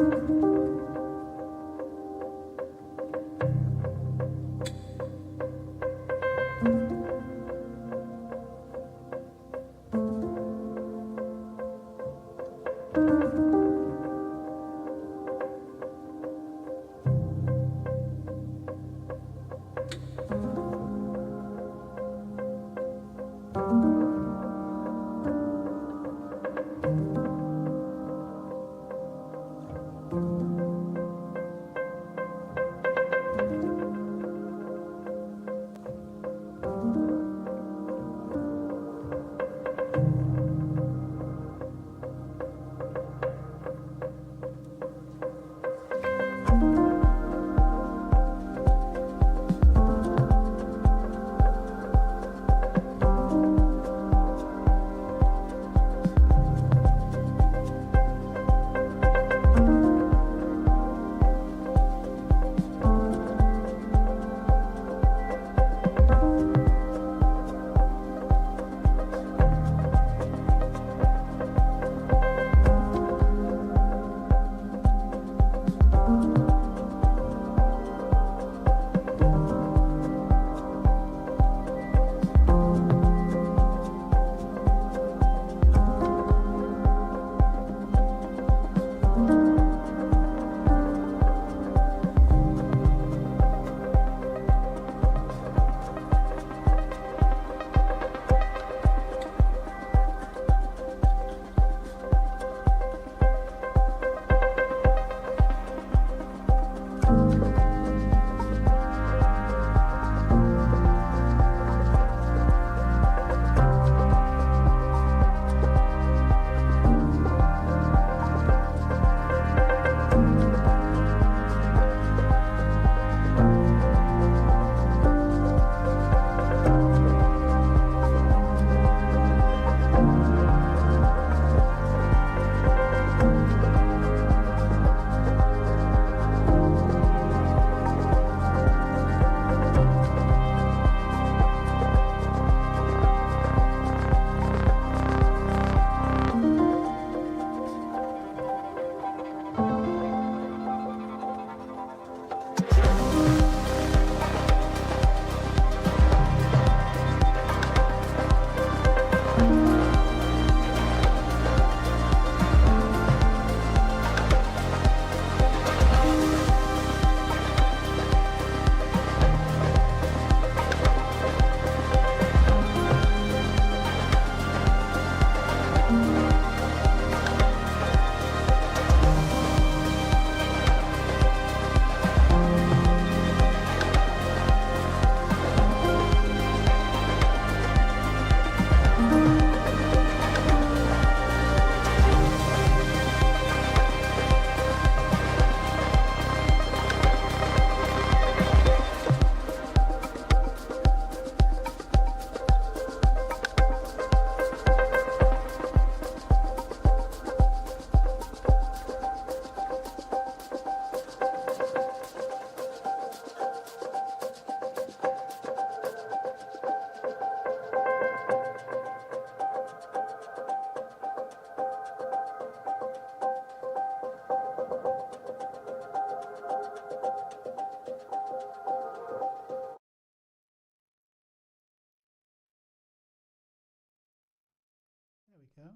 There we go.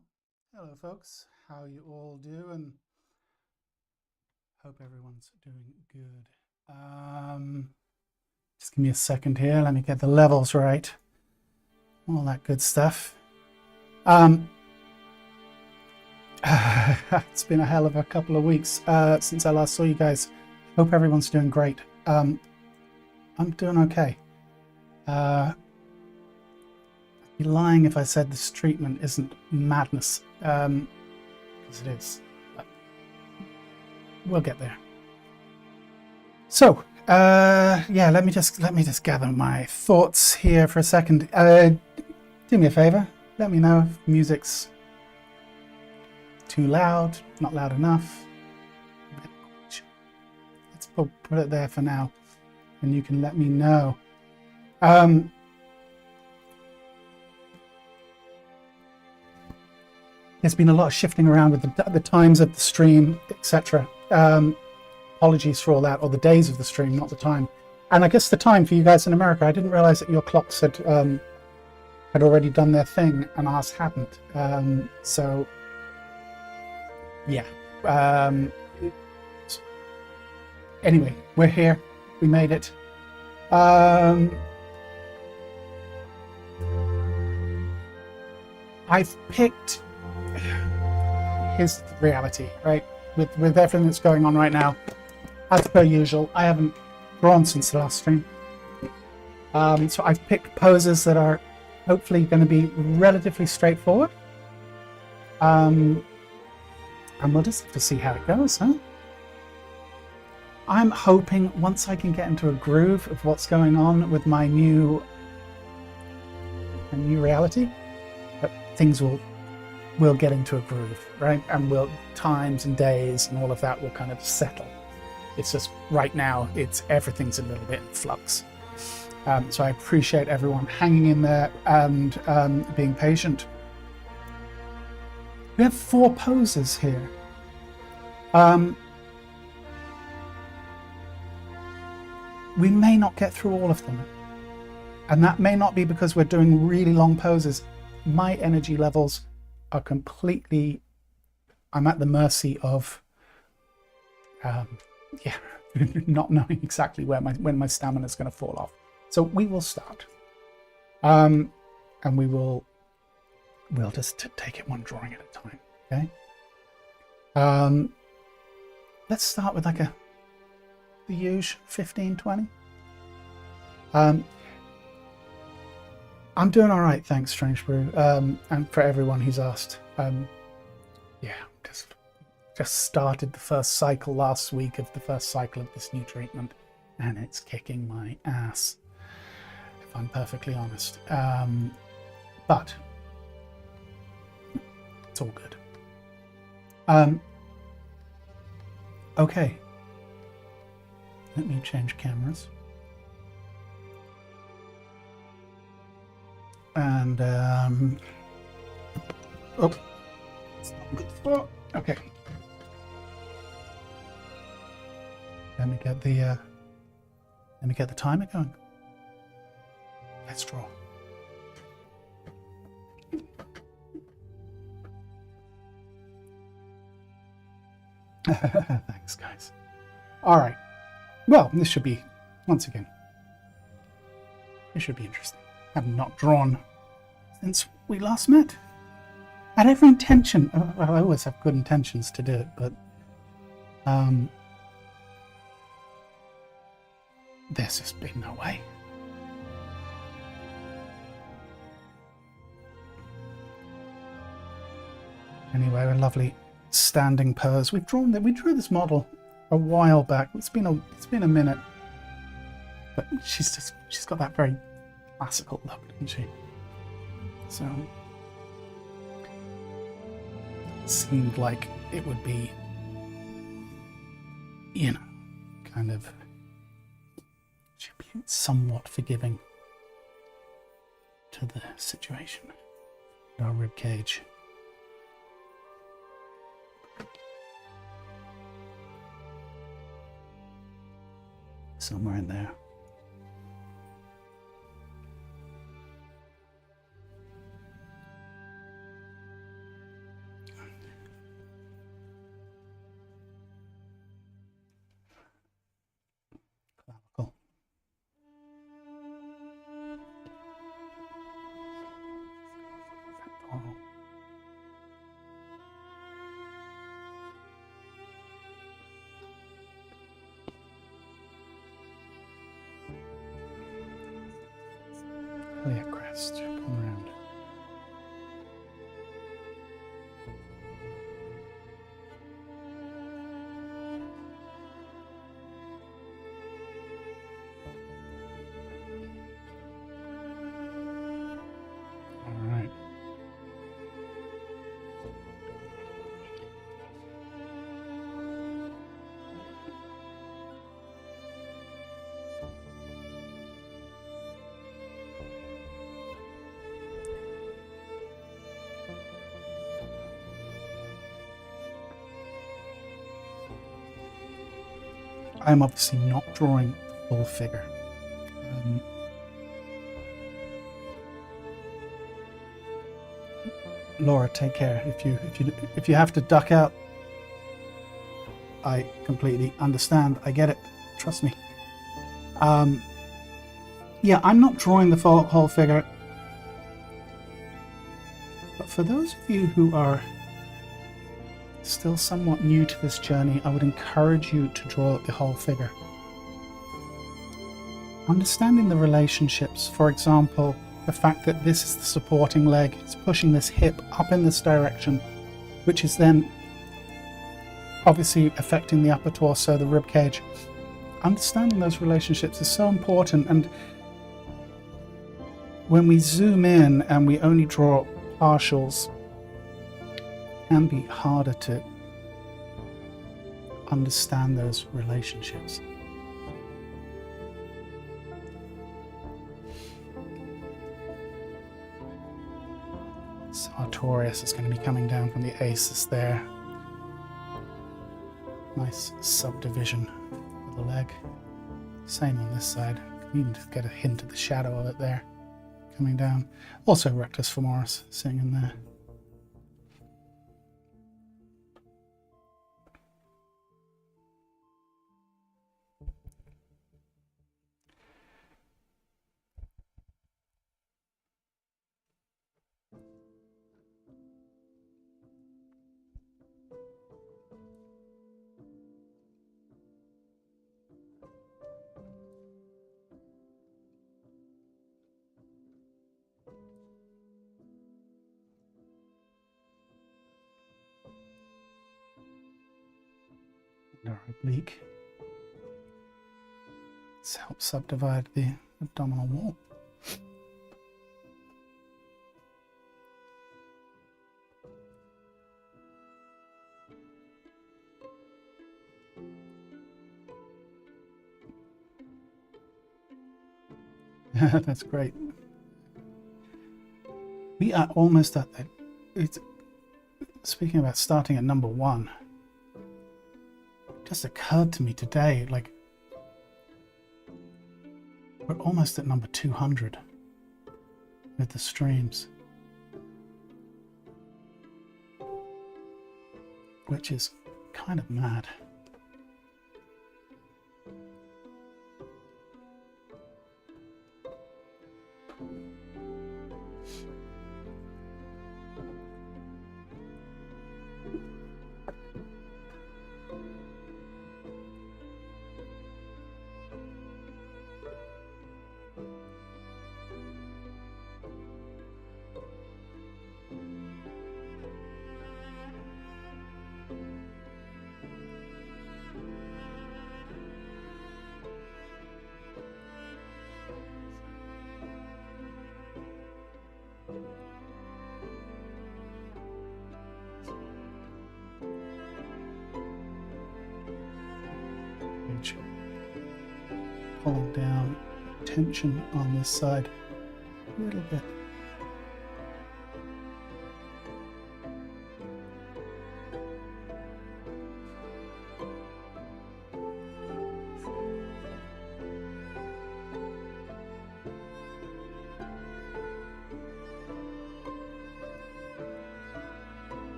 Hello folks, how you all do, and hope everyone's doing good. Just give me a second here, let me get the levels right, all that good stuff. It's been a hell of a couple of weeks since I last saw you guys. Hope everyone's doing great. I'm doing okay. I'd be lying if I said this treatment isn't madness, because it is. But we'll get there. So, yeah, let me just gather my thoughts here for a second. Do me a favor. Let me know if music's too loud, not loud enough. Let's put it there for now, and you can let me know. There's been a lot of shifting around with the times of the stream, etc. Apologies for all that, or the days of the stream, not the time. And I guess the time for you guys in America, I didn't realize that your clocks had already done their thing and ours hadn't. So yeah. Anyway, we're here. We made it. I've picked his reality, right? With everything that's going on right now, as per usual, I haven't drawn since the last stream. So I've picked poses that are hopefully going to be relatively straightforward. And we'll just have to see how it goes, huh? I'm hoping once I can get into a groove of what's going on with my new reality, that things will get into a groove, right? And times and days and all of that will kind of settle. It's just right now, everything's a little bit in flux. So I appreciate everyone hanging in there and being patient. We have 4 poses here. We may not get through all of them. And that may not be because we're doing really long poses. My energy levels are completely... I'm at the mercy of... not knowing exactly when my stamina is going to fall off. So we will start. And we'll just take it one drawing at a time, okay? Let's start with like the usual 15, 20. I'm doing all right, thanks, Strange Brew. And for everyone who's asked, just started the first cycle last week of the first cycle of this new treatment, and it's kicking my ass, if I'm perfectly honest. But it's all good. Okay. Let me change cameras. And oh, it's not a good spot. Okay. Let me get the timer going. Let's draw. Thanks, guys. All right. Well, this should be, once again, it should be interesting. I've not drawn since we last met. I had every intention, well, I always have good intentions to do it, but there's just been no way. Anyway, a lovely standing pose. We drew this model a while back. It's been a minute, but she's got that very classical look, doesn't she? So it seemed like it would be, kind of should be somewhat forgiving to the situation. Our rib cage. Somewhere in there. Clavicle. Pectoral. Clear crest. Come around. All right. I'm obviously not drawing the full figure. Laura, take care. If you have to duck out, I completely understand. I get it. Trust me. Yeah, I'm not drawing the whole figure. But for those of you who are still somewhat new to this journey, I would encourage you to draw the whole figure. Understanding the relationships, for example, the fact that this is the supporting leg, it's pushing this hip up in this direction, which is then obviously affecting the upper torso, the rib cage. Understanding those relationships is so important, and when we zoom in and we only draw partials, it can be harder to understand those relationships. Sartorius is going to be coming down from the aces there. Nice subdivision of the leg. Same on this side. You can even get a hint of the shadow of it there coming down. Also rectus femoris sitting in there. Our oblique. This helps subdivide the abdominal wall. That's great. We are almost at that. Speaking about starting at number 1. Just occurred to me today, like, we're almost at number 200 with the streams, which is kind of mad. Pulling down tension on this side a little bit.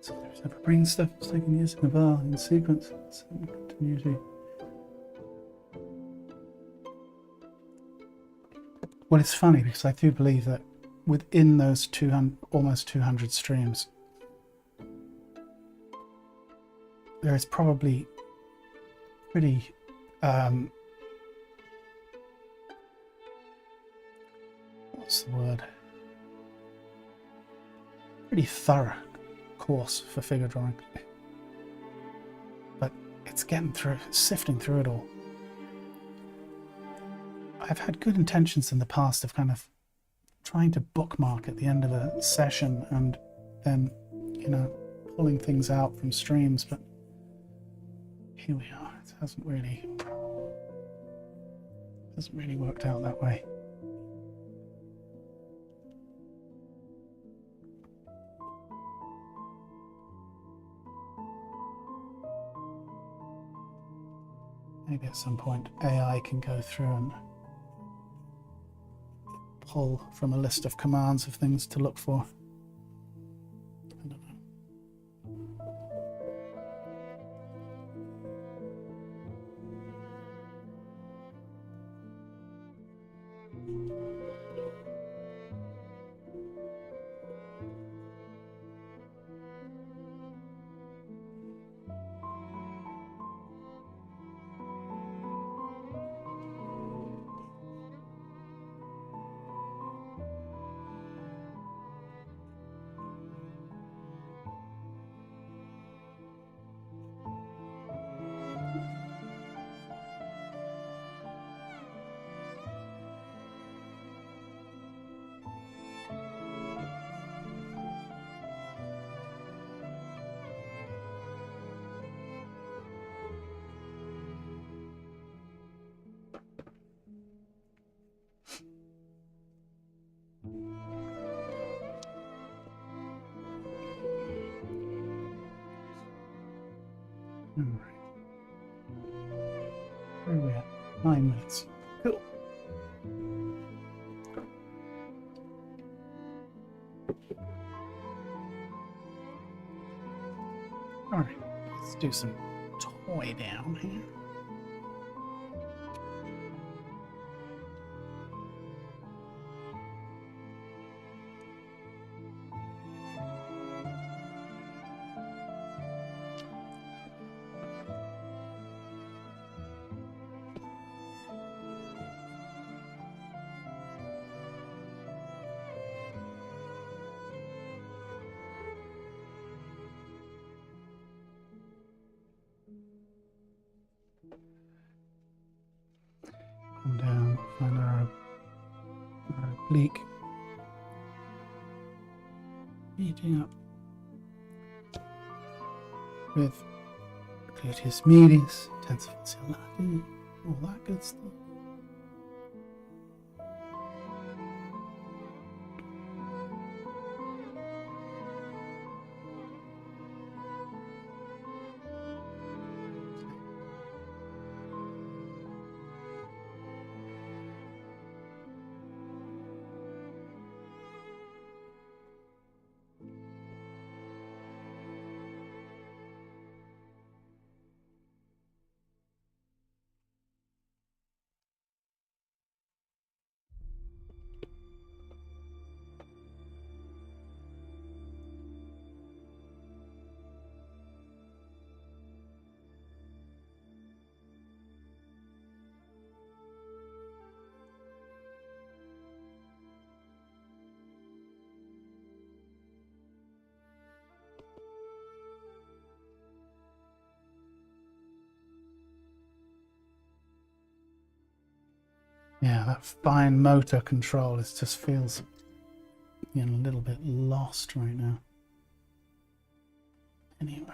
So there's bringing stuff it's taken using a bar in sequence. Continuity. Well, it's funny because I do believe that within those 200, almost 200 streams, there is probably pretty what's the word? Pretty thorough course for figure drawing, but it's getting through, sifting through it all. I've had good intentions in the past of kind of trying to bookmark at the end of a session and then, you know, pulling things out from streams, but here we are. It hasn't really worked out that way. Maybe at some point AI can go through and pull from a list of commands of things to look for. I don't know. Alright. Where are we at? 9 minutes. Cool. Alright, let's do some toy down here. Come down, find our oblique. Meeting up with gluteus medius, tensor fasciolati, all that good stuff. Yeah, that fine motor control just feels, you know, a little bit lost right now. Anyway.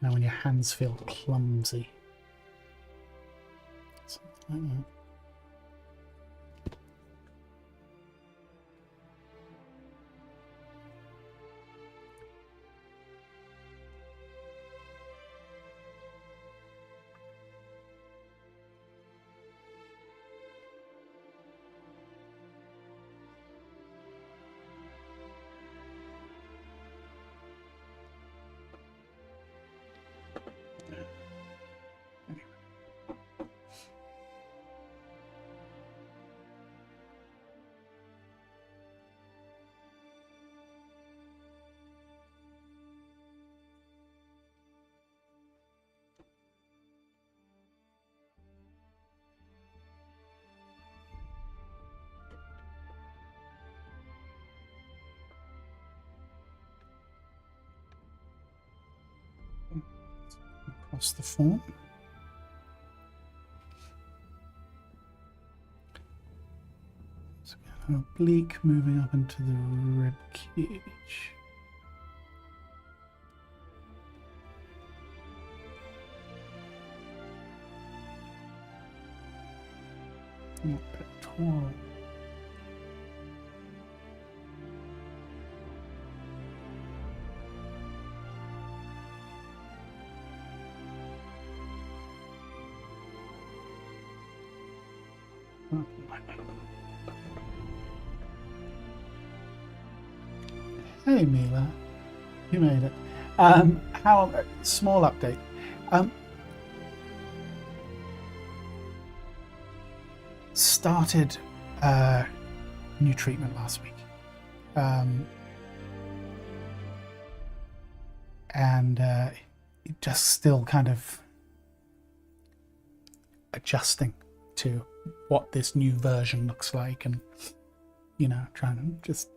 Now when your hands feel clumsy. Something like that. Across the form. Oblique moving up into the rib cage. Not pectoral. Hey Mila, you made it. Small update. Started new treatment last week, and just still kind of adjusting to what this new version looks like, and trying to just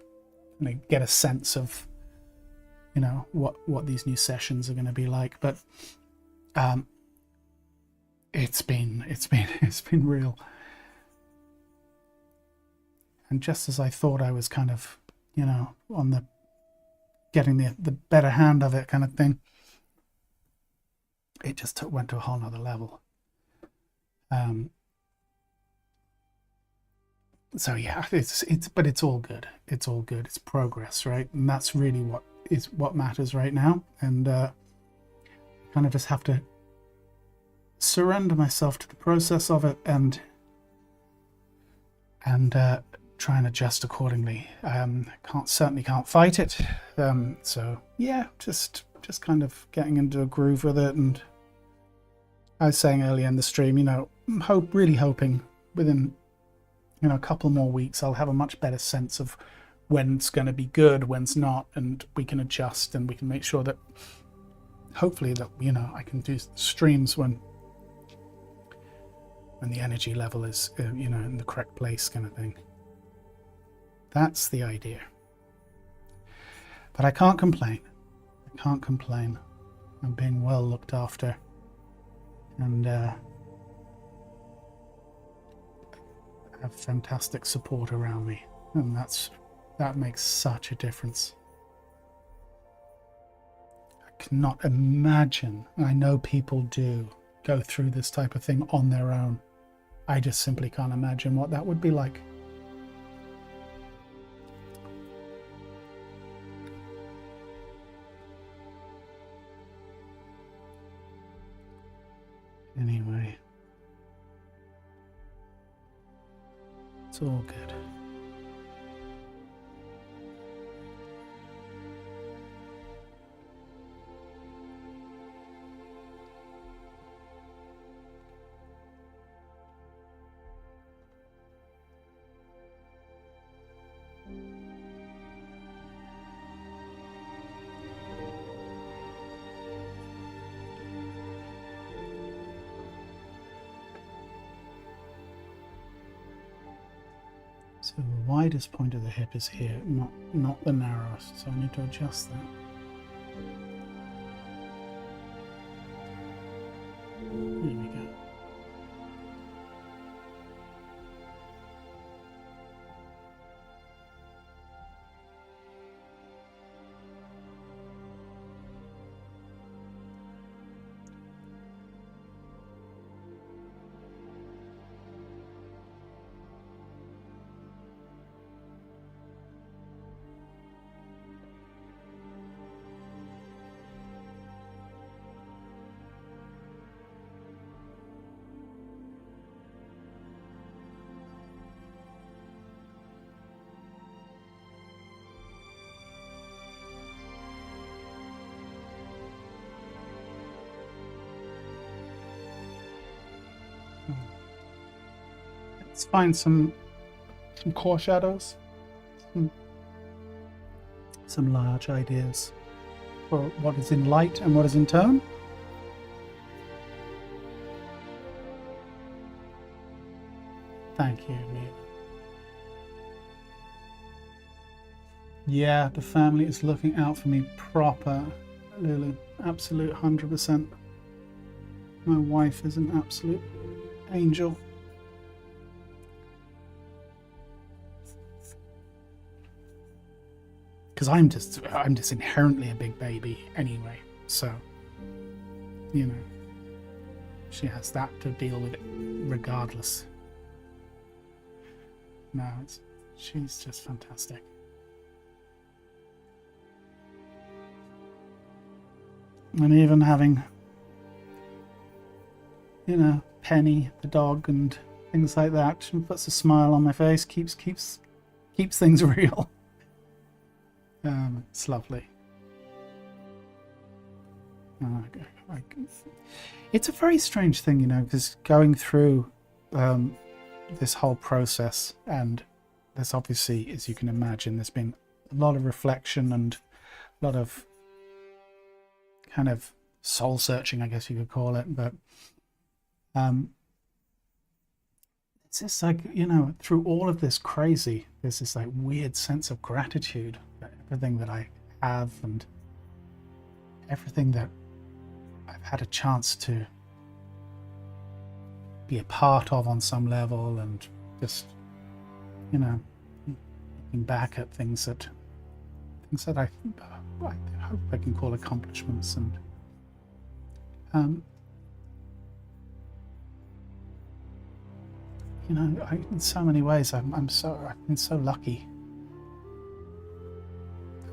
get a sense of what these new sessions are going to be like. But it's been real. And just as I thought I was kind of on the getting the better hand of it kind of thing, it just went to a whole nother level. So yeah, but it's all good. It's all good. It's progress, right? And that's really what matters right now. And kind of just have to surrender myself to the process of it and try and adjust accordingly. Certainly can't fight it. So yeah, just kind of getting into a groove with it. And I was saying earlier in the stream, really hoping within a couple more weeks I'll have a much better sense of when it's going to be good, when's not, and we can adjust and we can make sure that hopefully that I can do streams when the energy level is in the correct place, kind of thing. That's the idea. But I can't complain. I'm being well looked after, and have fantastic support around me, and that makes such a difference. I cannot imagine, and I know people do go through this type of thing on their own. I just simply can't imagine what that would be like. Anyway, it's all good. So the widest point of the hip is here, not the narrowest, so I need to adjust that. There we go. Let's find some core shadows, some large ideas for what is in light and what is in tone. Thank you, Mia. Yeah, the family is looking out for me proper, Lulu. Absolute 100%. My wife is an absolute angel. because I'm just inherently a big baby anyway. So, you know, she has that to deal with it regardless. No, she's just fantastic. And even having, you know, Penny, the dog, and things like that, she puts a smile on my face, keeps things real. It's lovely. It's a very strange thing, you know, because going through this whole process, and there's obviously, as you can imagine, there's been a lot of reflection and a lot of kind of soul searching, I guess you could call it, but it's just like, you know, through all of this crazy, there's this like weird sense of gratitude for everything that I have and everything that I've had a chance to be a part of on some level, and just, you know, looking back at things that I hope I can call accomplishments, and you know, in so many ways I've been so lucky,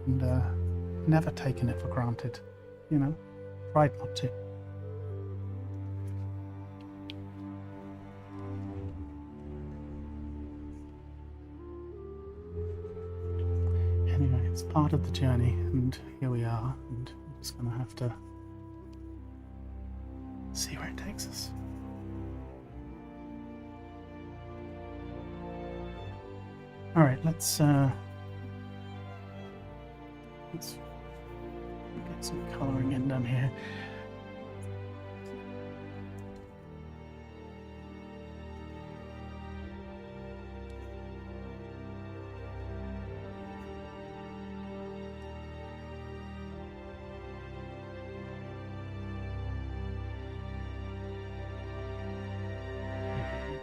and never taken it for granted, you know, tried not to. Anyway, it's part of the journey, and here we are, and we're just going to have to see where it takes us. All right, let's get some colouring in down here.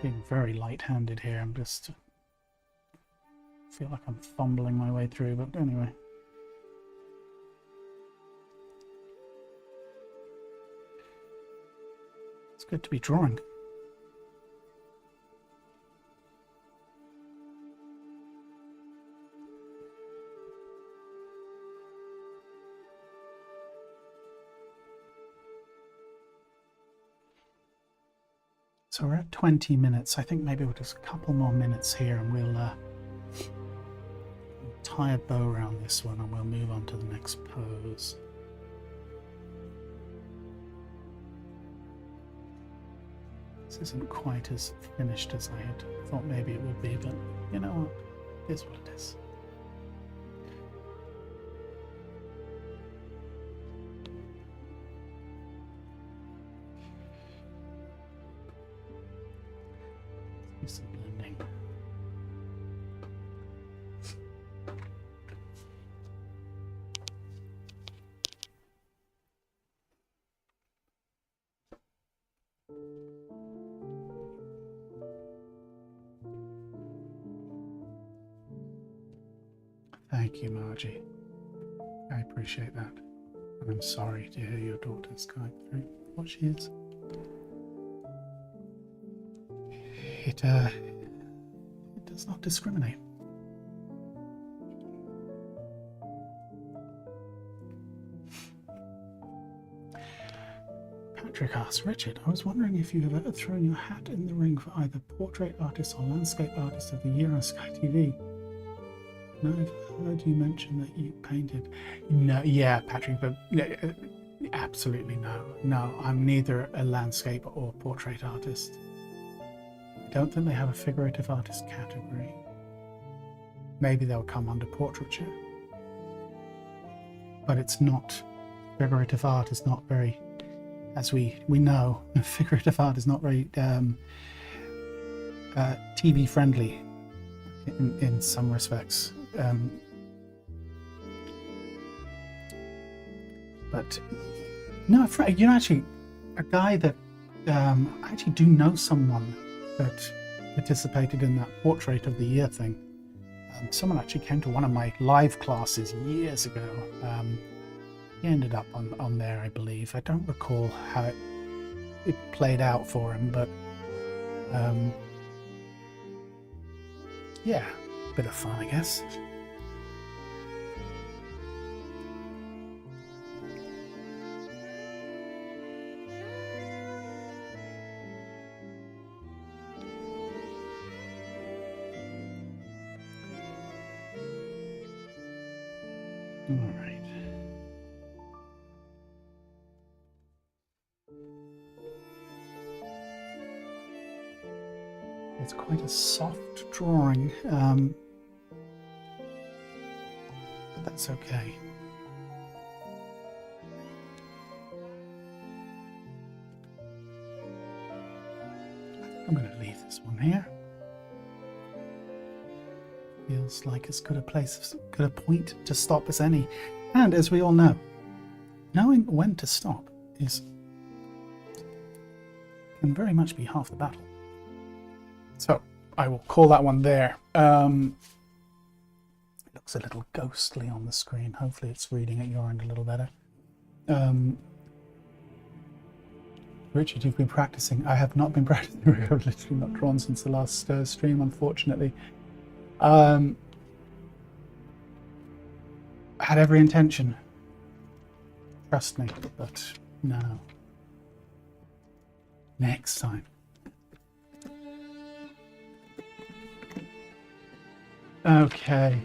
Being very light-handed here. I'm just feel like I'm fumbling my way through, but anyway. It's good to be drawing. So we're at 20 minutes. I think maybe we'll just a couple more minutes here, and we'll tie a bow around this one, and we'll move on to the next pose. This isn't quite as finished as I had thought maybe it would be, but you know what? It is what it is. Let's do some blending. Thank you, Margie. I appreciate that. And I'm sorry to hear your daughter's going through what she is. It does not discriminate. Patrick asks, Richard, I was wondering if you have ever thrown your hat in the ring for either Portrait Artist or Landscape Artist of the Year on Sky TV. No, I've heard you mention that you painted. No, yeah, Patrick, but absolutely no. No, I'm neither a landscape or portrait artist. I don't think they have a figurative artist category. Maybe they'll come under portraiture. But it's not, figurative art is not very, as we know, figurative art is not very TV friendly in some respects. But no, you know, actually, a guy that I actually do know someone that participated in that Portrait of the Year thing. Someone actually came to one of my live classes years ago. He ended up on there, I believe. I don't recall how it played out for him, but yeah, bit of fun, I guess. All right. It's quite a soft drawing, but that's okay. I'm going to leave this one here. Feels like as good a place, good a point to stop as any. And as we all know, knowing when to stop can very much be half the battle. So I will call that one there. It looks a little ghostly on the screen. Hopefully it's reading at your end a little better. Richard, you've been practicing. I have not been practicing. I've literally not drawn since the last stream, unfortunately. I had every intention. Trust me, but no. Next time. Okay.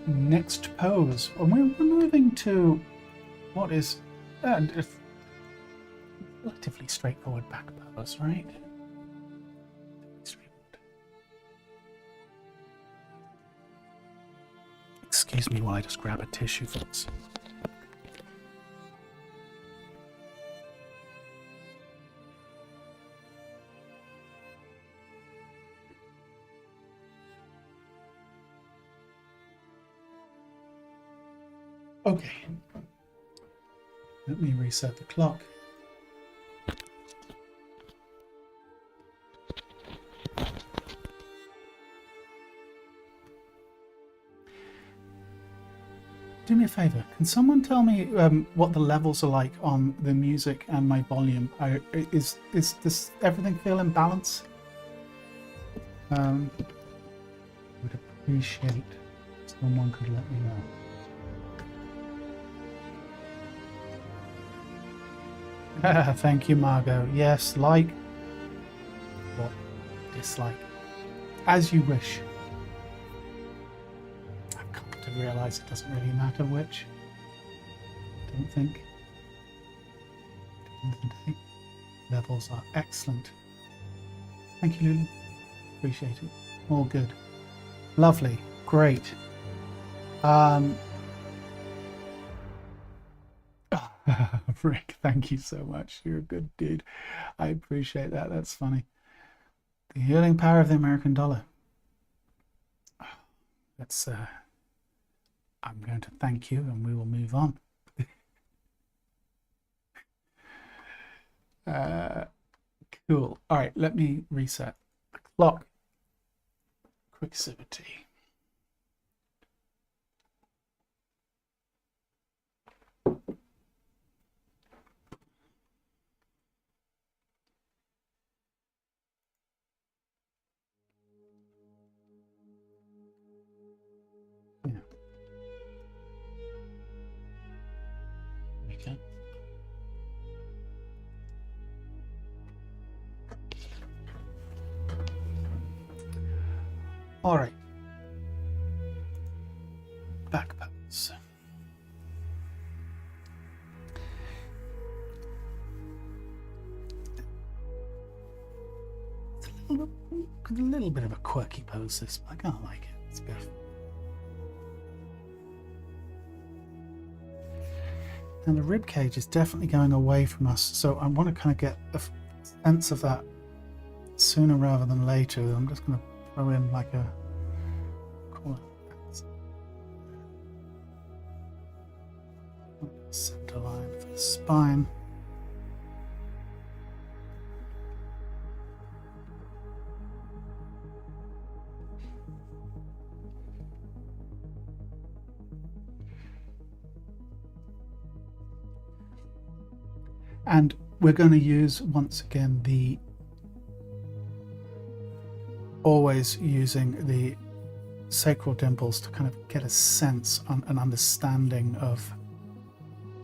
Next pose. And we're moving to what is a relatively straightforward back pose, right? Excuse me while I just grab a tissue, folks. Okay, let me reset the clock. Do me a favor, can someone tell me what the levels are like on the music and my volume? Is this everything feel in balance? Would appreciate someone could let me know. Thank you, Margot. Yes, like what? Dislike. As you wish. I've come to realise it doesn't really matter which. Don't think. Levels are excellent. Thank you, Lulu. Appreciate it. All good. Lovely. Great. Rick, thank you so much. You're a good dude. I appreciate that. That's funny. The healing power of the American dollar. That's I'm going to thank you and we will move on. Cool. All right, let me reset the clock. Quick sip of tea. Okay. All right. Back pose. It's a little bit of a quirky pose, this, but I kind of like it. It's beautiful. And the rib cage is definitely going away from us, so I want to kind of get a sense of that sooner rather than later. I'm just going to throw in like a center line for the spine. And we're going to use, once again, always using the sacral dimples to kind of get a sense, an understanding of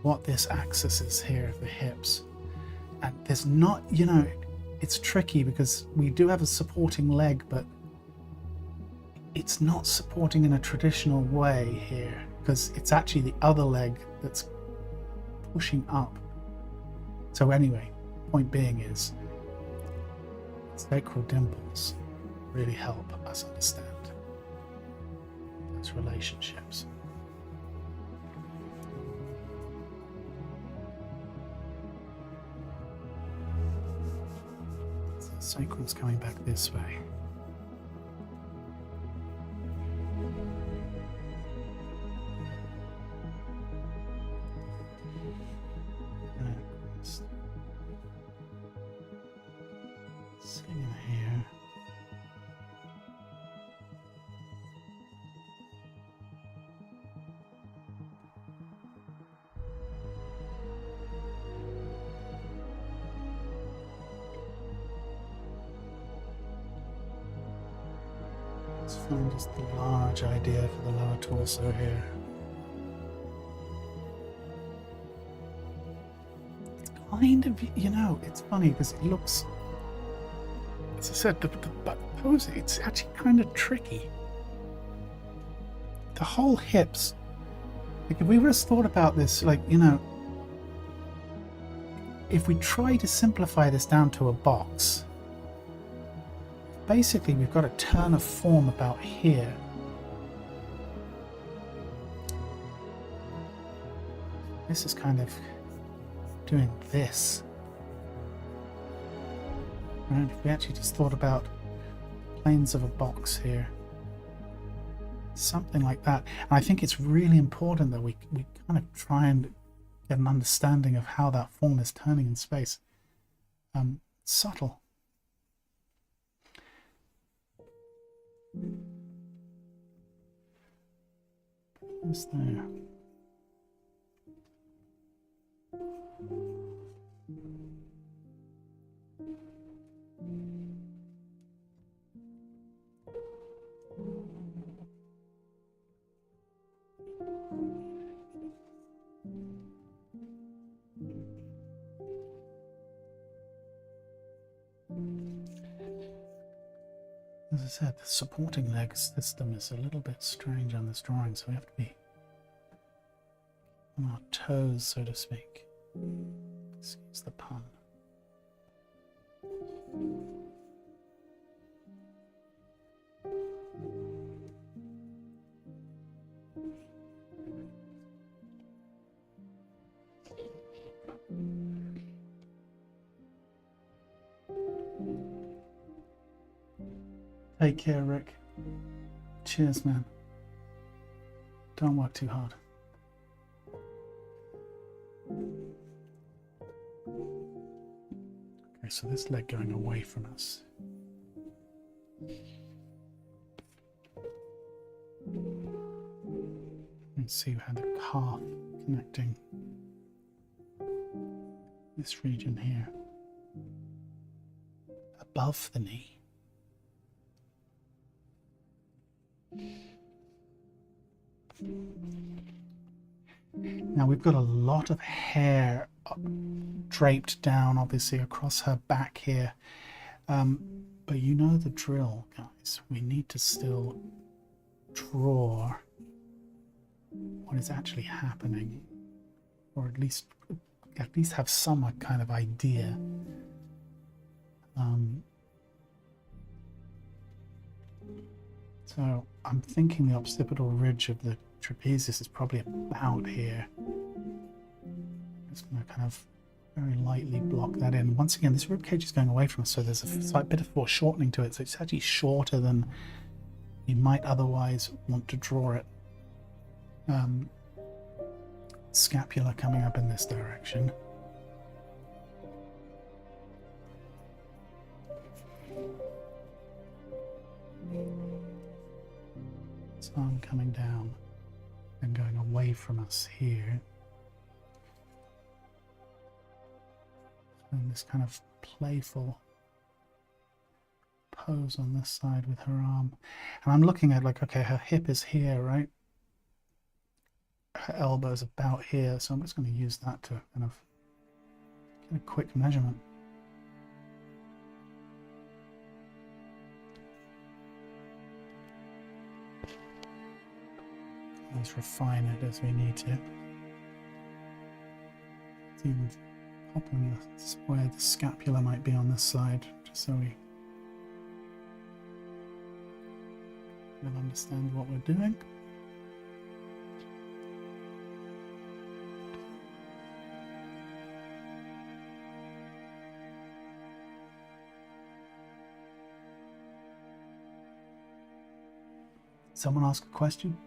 what this axis is here of the hips. And there's not, you know, it's tricky because we do have a supporting leg, but it's not supporting in a traditional way here, because it's actually the other leg that's pushing up. So anyway, point being is sacral dimples really help us understand those relationships. So the sacral's coming back this way. Sitting in here. Let's find just the large idea for the lower torso here. It's kind of, you know, it's funny because it looks, as I said, the pose, it's actually kind of tricky. The whole hips, like if we just thought about this, like, you know, if we try to simplify this down to a box, basically we've got a turn of form about here. This is kind of doing this. Right? If we actually just thought about planes of a box here, something like that. And I think it's really important that we kind of try and get an understanding of how that form is turning in space. Subtle. What's there? As I said, the supporting leg system is a little bit strange on this drawing, so we have to be on our toes, so to speak. Excuse the pun. Take care, Rick. Cheers, man. Don't work too hard. Okay, so this leg going away from us. And see how the calf connecting this region here above the knee. Now we've got a lot of hair draped down, obviously, across her back here. But you know the drill, guys. We need to still draw what is actually happening, or at least have some kind of idea. So I'm thinking the occipital ridge of the trapezius is probably about here. Just going to kind of very lightly block that in. Once again, this ribcage is going away from us, so there's a slight bit of foreshortening to it, so it's actually shorter than you might otherwise want to draw it. Scapula coming up in this direction. Arm coming down and going away from us here. And this kind of playful pose on this side with her arm. And I'm looking at like, okay, her hip is here, right? Her elbow's about here, so I'm just going to use that to kind of get a quick measurement. Let's refine it as we need to. Let's even pop in where the scapula might be on this side, just so we will understand what we're doing. Someone ask a question?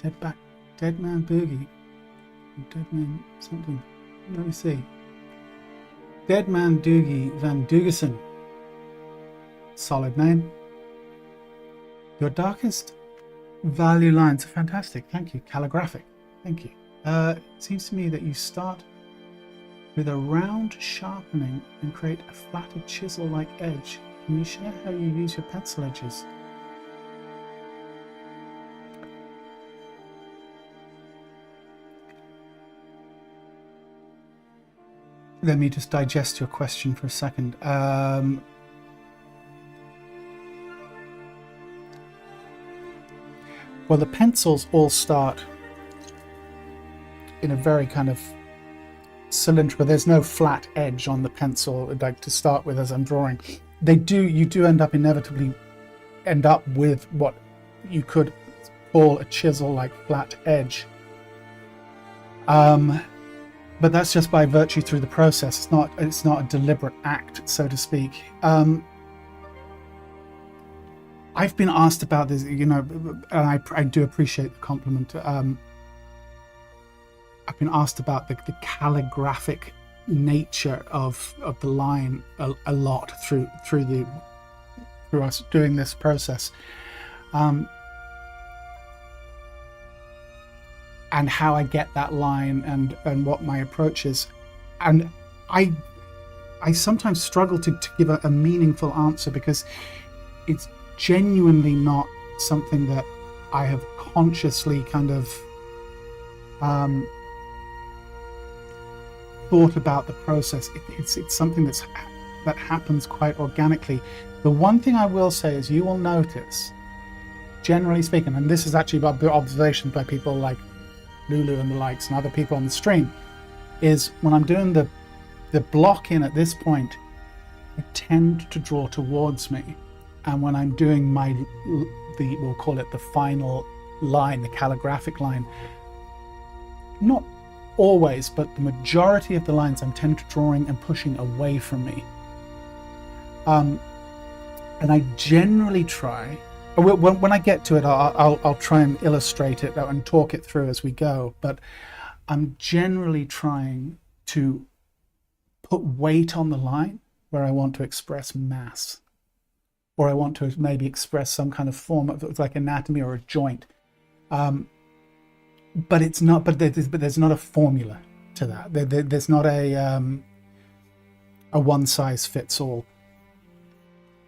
Dead Man Boogie. Dead Man something. Let me see. Dead Man Doogie Van Dugesen. Solid name. Your darkest value lines are fantastic. Thank you. Calligraphic. Thank you. It seems to me that you start with a round sharpening and create a flatted chisel-like edge. Can you share how you use your pencil edges? Let me just digest your question for a second. Well, the pencils all start in a very kind of cylindrical. There's no flat edge on the pencil, like to start with as I'm drawing. You do inevitably end up with what you could call a chisel-like flat edge. But that's just by virtue through the process. It's not a deliberate act, so to speak. I've been asked about this, you know, and I do appreciate the compliment. I've been asked about the calligraphic nature of the line a lot through us doing this process. And how I get that line and what my approach is. And I sometimes struggle to give a meaningful answer because it's genuinely not something that I have consciously kind of thought about the process. It's something that happens quite organically. The one thing I will say is you will notice, generally speaking, and this is actually by observations by people like Lulu and the likes and other people on the stream, is when I'm doing the block in at this point, I tend to draw towards me, and when I'm doing we'll call it the final line, the calligraphic line, not always, but the majority of the lines I'm tend to drawing and pushing away from me. And I generally try. When I get to it, I'll try and illustrate it and talk it through as we go. But I'm generally trying to put weight on the line where I want to express mass, or I want to maybe express some kind of form of like anatomy or a joint. But it's not. But there's not a formula to that. There's not a one size fits all.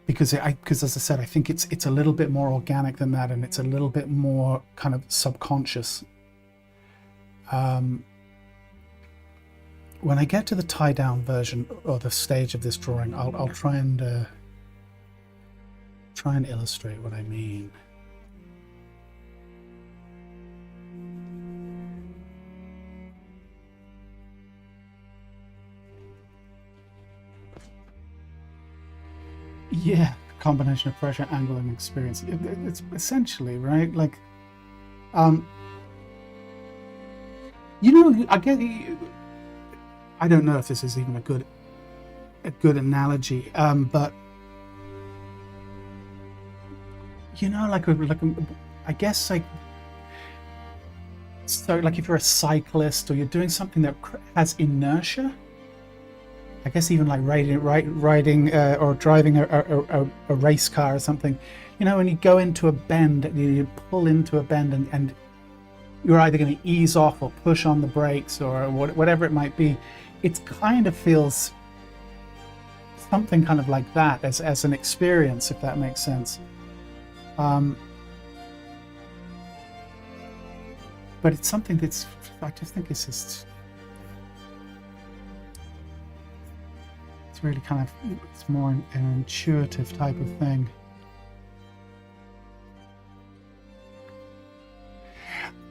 Because as I said, I think it's a little bit more organic than that, and it's a little bit more kind of subconscious. When I get to the tie down version or the stage of this drawing, I'll try and illustrate what I mean. Yeah, combination of pressure, angle, and experience. It's essentially, right? Like, you know, I don't know if this is even a good analogy, but you know, I guess like, so like if you're a cyclist or you're doing something that has inertia. I guess even like riding or driving a race car or something, you know, when you go into a bend, you pull into a bend and you're either going to ease off or push on the brakes or whatever it might be. it kind of feels something kind of like that as an experience, if that makes sense. But it's something that's, I just think it's just, it's really kind of, it's more an intuitive type of thing.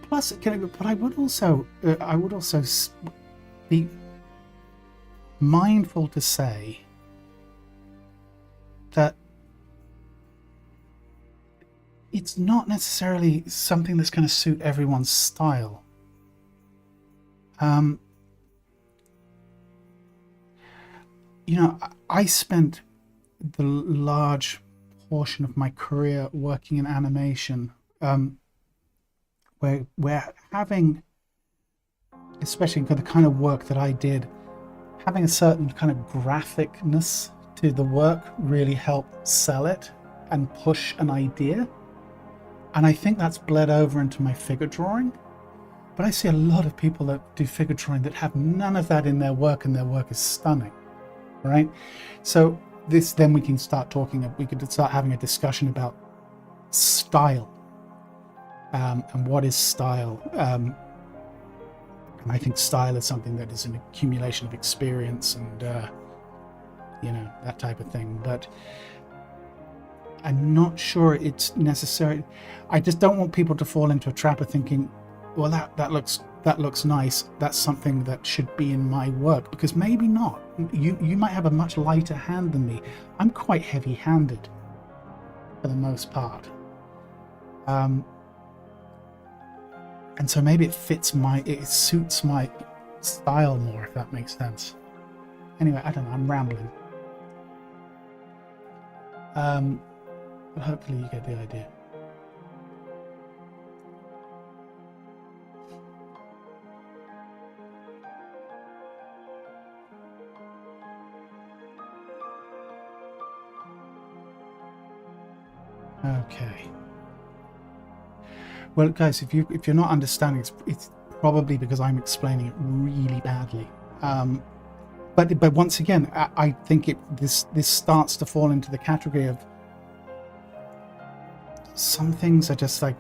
Plus, but I would also be mindful to say that it's not necessarily something that's going to suit everyone's style. I spent the large portion of my career working in animation, where having, especially for the kind of work that I did, having a certain kind of graphicness to the work really helped sell it and push an idea. And I think that's bled over into my figure drawing. But I see a lot of people that do figure drawing that have none of that in their work, and their work is stunning, right? So then we can start talking, we could start having a discussion about style, and what is style. And I think style is something that is an accumulation of experience and, that type of thing. But I'm not sure it's necessary. I just don't want people to fall into a trap of thinking, well, that looks nice. That's something that should be in my work, because maybe not. You might have a much lighter hand than me. I'm quite heavy-handed for the most part, and so maybe it suits my style more, if that makes sense. Anyway, I don't know. I'm rambling. But hopefully you get the idea. Okay. Well, guys, if you're not understanding, it's probably because I'm explaining it really badly. But once again, I think this starts to fall into the category of, some things are just like,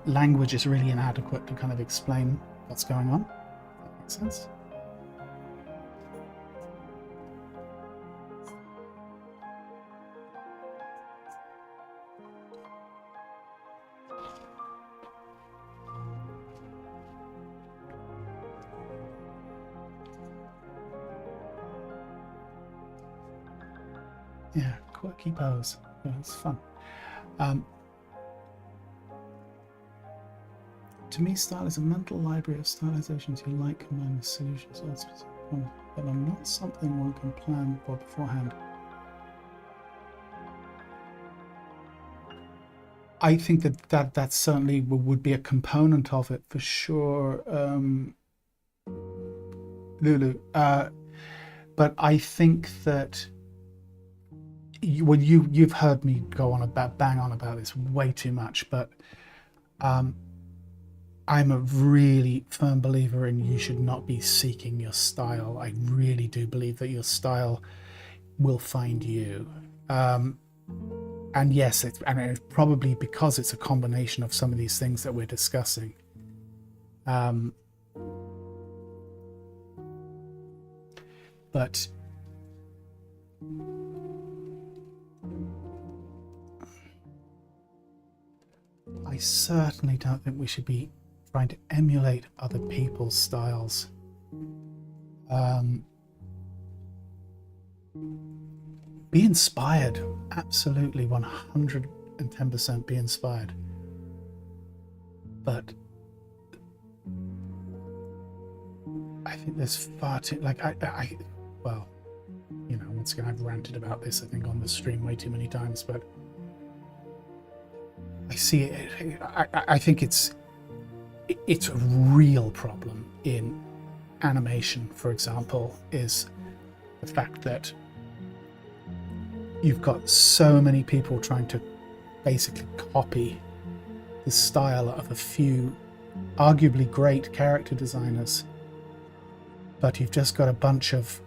language is really inadequate to kind of explain what's going on. That makes sense. Yeah, quirky pose. Yeah, it's fun. To me, style is a mental library of stylizations you like combined with solutions or specific ones, but are not something one can plan for beforehand. I think that certainly would be a component of it for sure, Lulu. But I think that you've heard me bang on about this way too much, but I'm a really firm believer in you should not be seeking your style. I really do believe that your style will find you. And yes, it's probably because it's a combination of some of these things that we're discussing. But I certainly don't think we should be trying to emulate other people's styles. Be inspired, absolutely, 110% be inspired. But I think there's far too, well, once again, I've ranted about this, I think, on the stream way too many times, but I see it, I think it's a real problem in animation, for example, is the fact that you've got so many people trying to basically copy the style of a few arguably great character designers, but you've just got a bunch of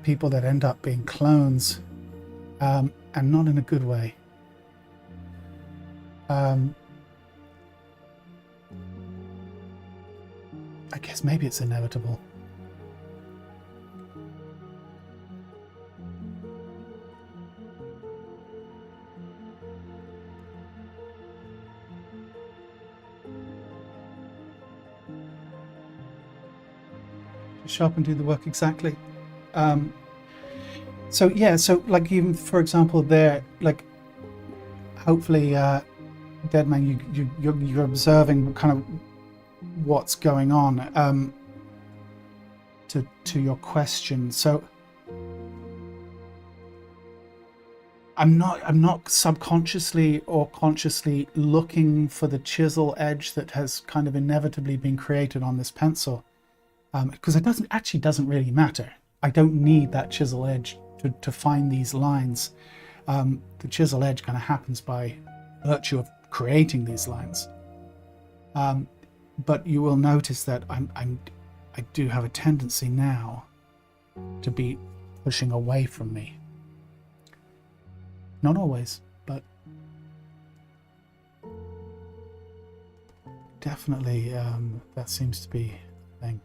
people that end up being clones, and not in a good way. I guess maybe it's inevitable. Show up and do the work exactly. So yeah, so like even for example, there, like hopefully, Deadman, you're observing kind of what's going on. To your question, so I'm not subconsciously or consciously looking for the chisel edge that has kind of inevitably been created on this pencil. Because it doesn't really matter. I don't need that chisel edge to find these lines. The chisel edge kind of happens by virtue of creating these lines. But you will notice that I do have a tendency now to be pushing away from me. Not always, but definitely that seems to be a thing.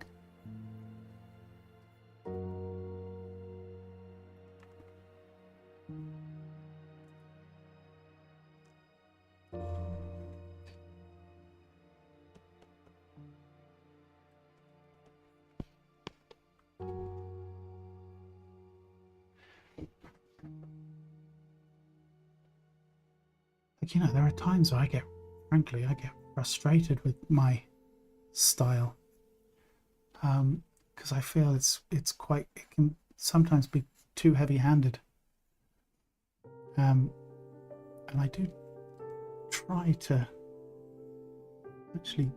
Like, you know, there are times where I get frustrated with my style, because I feel it can sometimes be too heavy-handed, and I do try to actually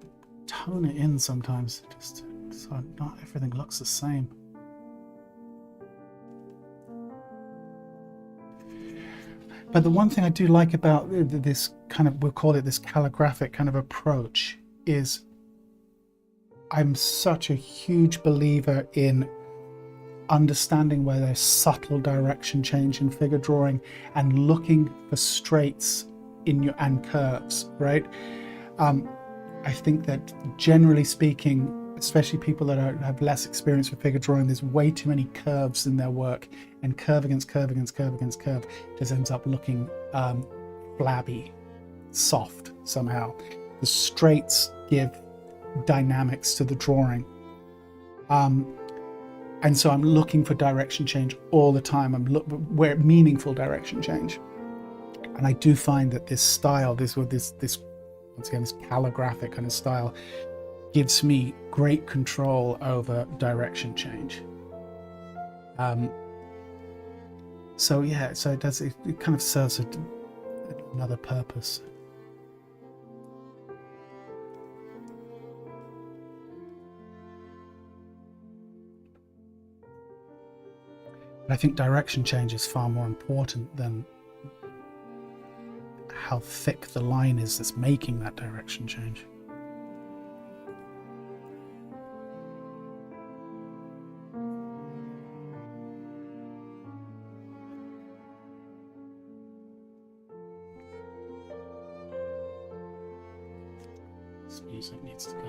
tone it in sometimes, just so not everything looks the same. But the one thing I do like about this kind of, we'll call it this calligraphic kind of approach, is I'm such a huge believer in understanding where there's subtle direction change in figure drawing and looking for straights and curves, right? I think that generally speaking, especially people that have less experience with figure drawing, there's way too many curves in their work, and curve against curve against curve against curve just ends up looking flabby, soft somehow. The straights give dynamics to the drawing, and so I'm looking for direction change all the time. Where meaningful direction change, and I do find that this style, this once again, this calligraphic kind of style, gives me great control over direction change. So yeah, so it kind of serves another purpose. But I think direction change is far more important than how thick the line is that's making that direction change. This music needs to go.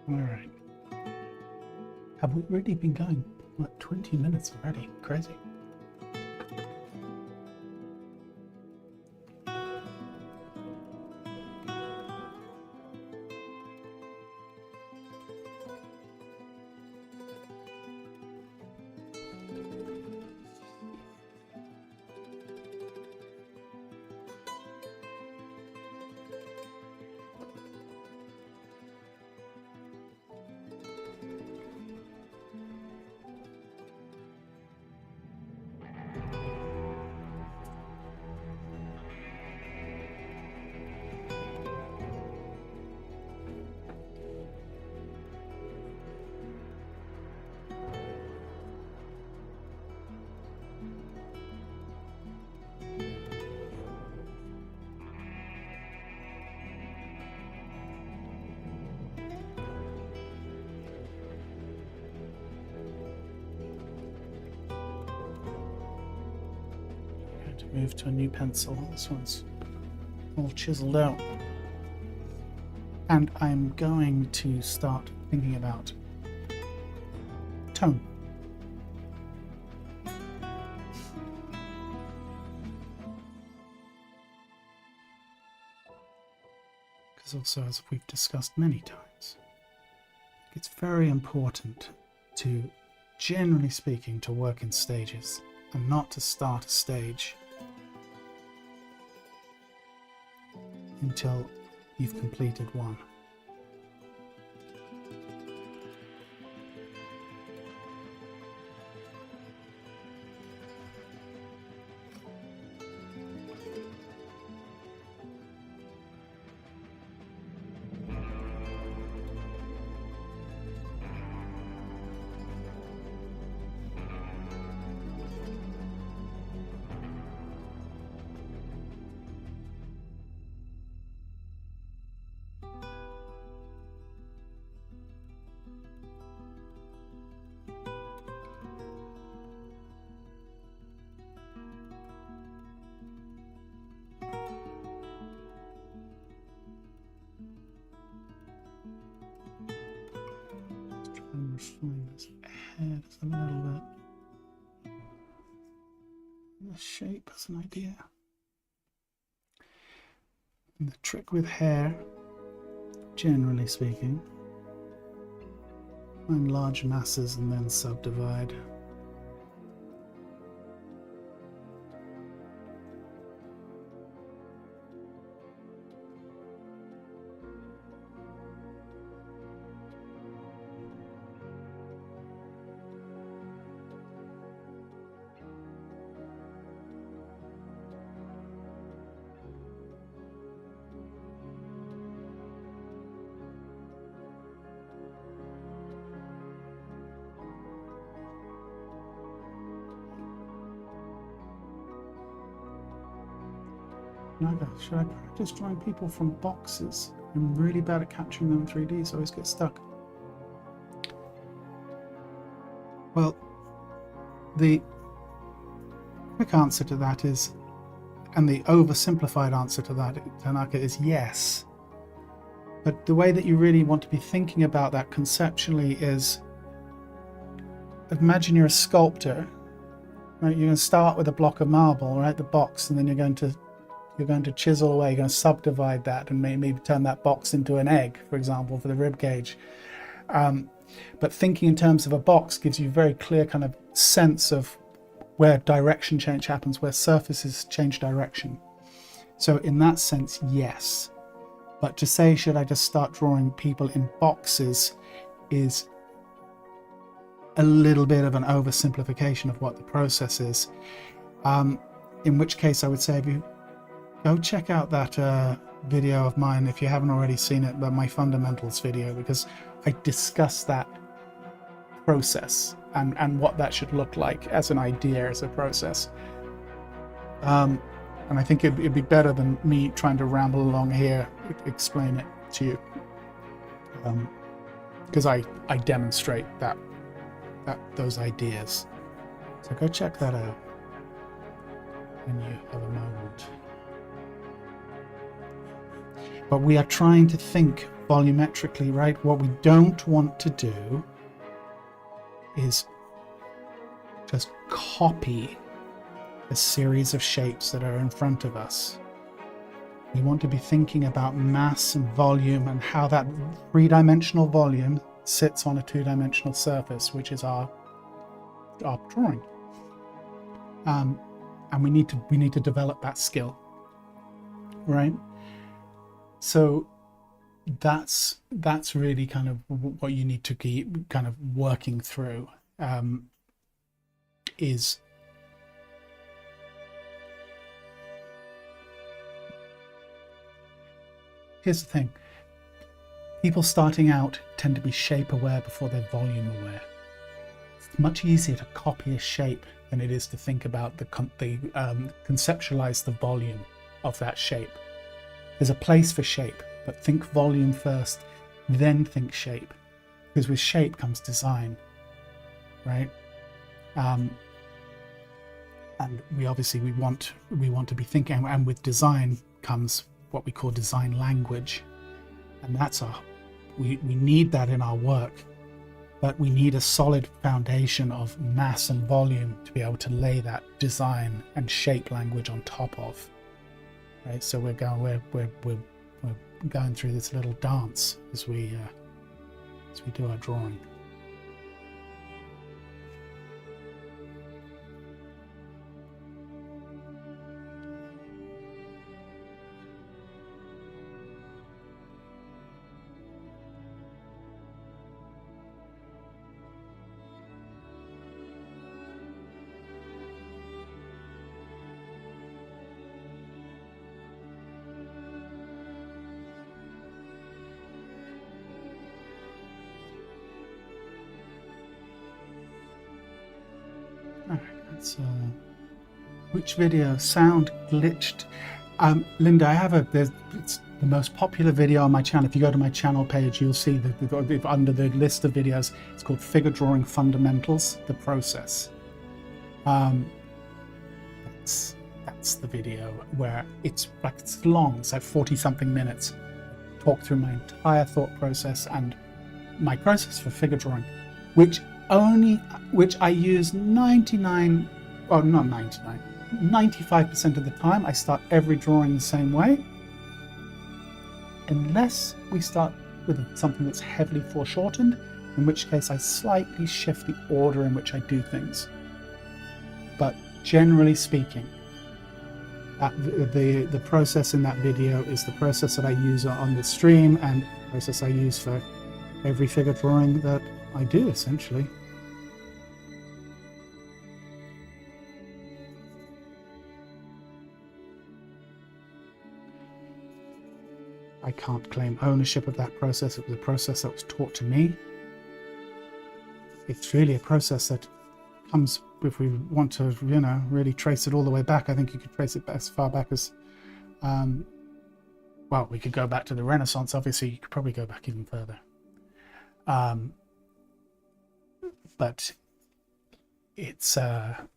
All right. Have we really been going like 20 minutes already? Crazy. move to a new pencil. This one's all chiseled out. And I'm going to start thinking about tone. Because also, as we've discussed many times, it's very important to, generally speaking, to work in stages and not to start a stage until you've completed one. And refine this head a little bit. The shape as an idea. And the trick with hair, generally speaking, find large masses and then subdivide. Should I practice drawing people from boxes? I'm really bad at capturing them in 3D, so I always get stuck. Well, the quick answer to that is, and the oversimplified answer to that, Tanaka, is yes. But the way that you really want to be thinking about that conceptually is, imagine you're a sculptor, right? You're going to start with a block of marble, right, the box, and then you're going to chisel away, you're going to subdivide that and maybe turn that box into an egg, for example, for the rib cage. But thinking in terms of a box gives you a very clear kind of sense of where direction change happens, where surfaces change direction. So in that sense, yes. But to say, should I just start drawing people in boxes, is a little bit of an oversimplification of what the process is. In which case I would say, if you go check out that video of mine, if you haven't already seen it, but my fundamentals video, because I discuss that process and what that should look like as an idea, as a process. And I think it'd be better than me trying to ramble along here, explain it to you. Because I demonstrate those ideas. So go check that out when you have a moment. But we are trying to think volumetrically, right? What we don't want to do is just copy a series of shapes that are in front of us. We want to be thinking about mass and volume and how that three-dimensional volume sits on a two-dimensional surface, which is our drawing. And we need to develop that skill, right? So that's really kind of what you need to keep kind of working through. Is here's the thing. People starting out tend to be shape aware before they're volume aware. It's much easier to copy a shape than it is to think about conceptualize the volume of that shape. There's a place for shape, but think volume first, then think shape. Because with shape comes design, right? And we obviously we want to be thinking, and with design comes what we call design language, and that's we need that in our work, but we need a solid foundation of mass and volume to be able to lay that design and shape language on top of. Right, so we're going through this little dance as we do our drawing. Which video? Sound glitched. Linda, I have it's the most popular video on my channel. If you go to my channel page, you'll see that under the list of videos, it's called Figure Drawing Fundamentals, the Process. That's the video where it's long, it's like 40 something minutes. Talk through my entire thought process and my process for figure drawing, which I use 95% of the time. I start every drawing the same way, unless we start with something that's heavily foreshortened, in which case I slightly shift the order in which I do things. But generally speaking, the process in that video is the process that I use on the stream, and the process I use for every figure drawing that I do, essentially. I can't claim ownership of that process. It was a process that was taught to me. It's really a process that comes, if we want to, really trace it all the way back. I think you could trace it as far back as, well, we could go back to the Renaissance. Obviously, you could probably go back even further. But it's a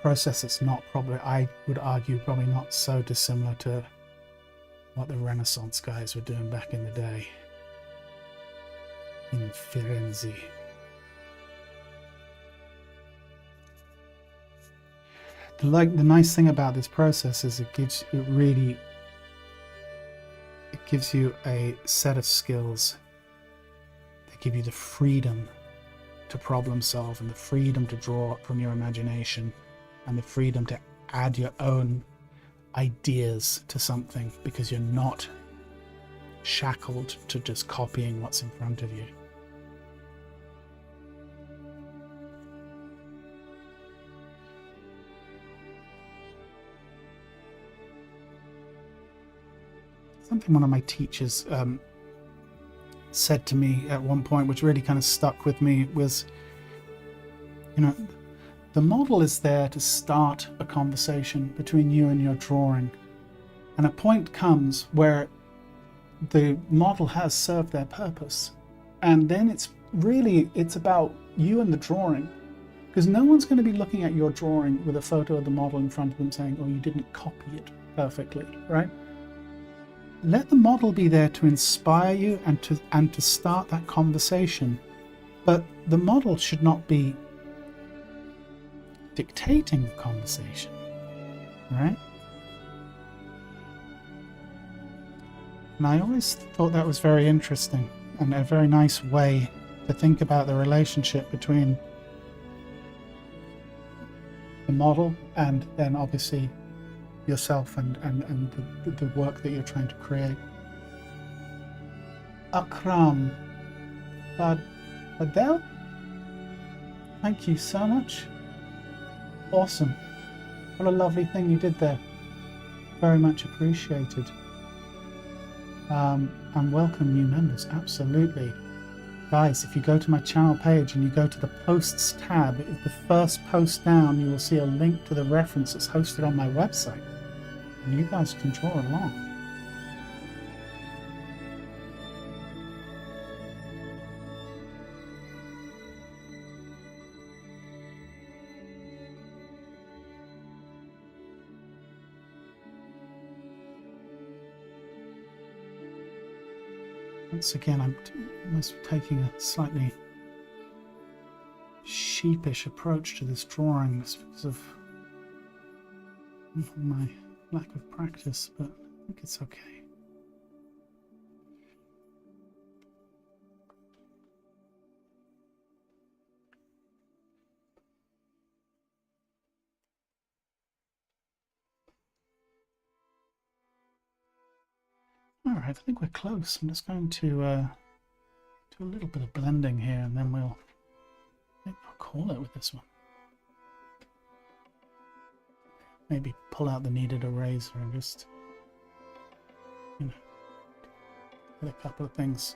process that's not probably, I would argue, probably not so dissimilar to what the Renaissance guys were doing back in the day in Firenze. The nice thing about this process is it gives you a set of skills that give you the freedom to problem solve, and the freedom to draw from your imagination, and the freedom to add your own ideas to something, because you're not shackled to just copying what's in front of you. Something one of my teachers said to me at one point, which really kind of stuck with me, was, the model is there to start a conversation between you and your drawing, and a point comes where the model has served their purpose, and then it's about you and the drawing, because no one's going to be looking at your drawing with a photo of the model in front of them saying, oh, you didn't copy it perfectly, right? Let the model be there to inspire you and to start that conversation, but the model should not be dictating the conversation, right? And I always thought that was very interesting and a very nice way to think about the relationship between the model and then obviously yourself and the work that you're trying to create. Akram Adel, thank you so much. Awesome. What a lovely thing you did there. Very much appreciated. And welcome new members, absolutely. Guys, if you go to my channel page and you go to the posts tab, the first post down, you will see a link to the reference that's hosted on my website. And you guys can draw along. Once again, I'm almost taking a slightly sheepish approach to this drawing because of my lack of practice, but I think it's okay. All right, I think we're close. I'm just going to do a little bit of blending here, and then I think I'll call it with this one. Maybe pull out the kneaded eraser and just, you know, get a couple of things.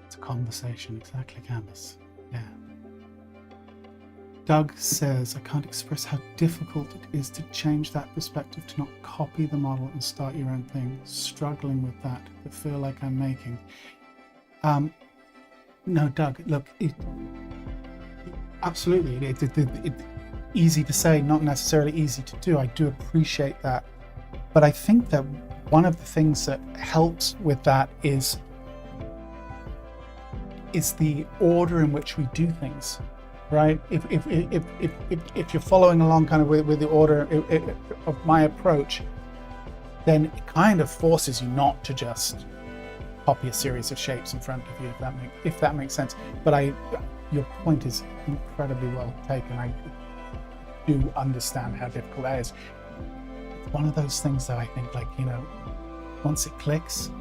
It's a conversation, exactly, Canvas. Yeah. Doug says, I can't express how difficult it is to change that perspective, to not copy the model and start your own thing. Struggling with that, but feel like I'm making. No, Doug, look, absolutely, it's easy to say, not necessarily easy to do. I do appreciate that. But I think that one of the things that helps with that is the order in which we do things, right? If you're following along kind of with the order of my approach, then it kind of forces you not to just copy a series of shapes in front of you, if that makes sense. But your point is incredibly well taken. I do understand how difficult that is. It's one of those things that I think, like, you know, once it clicks,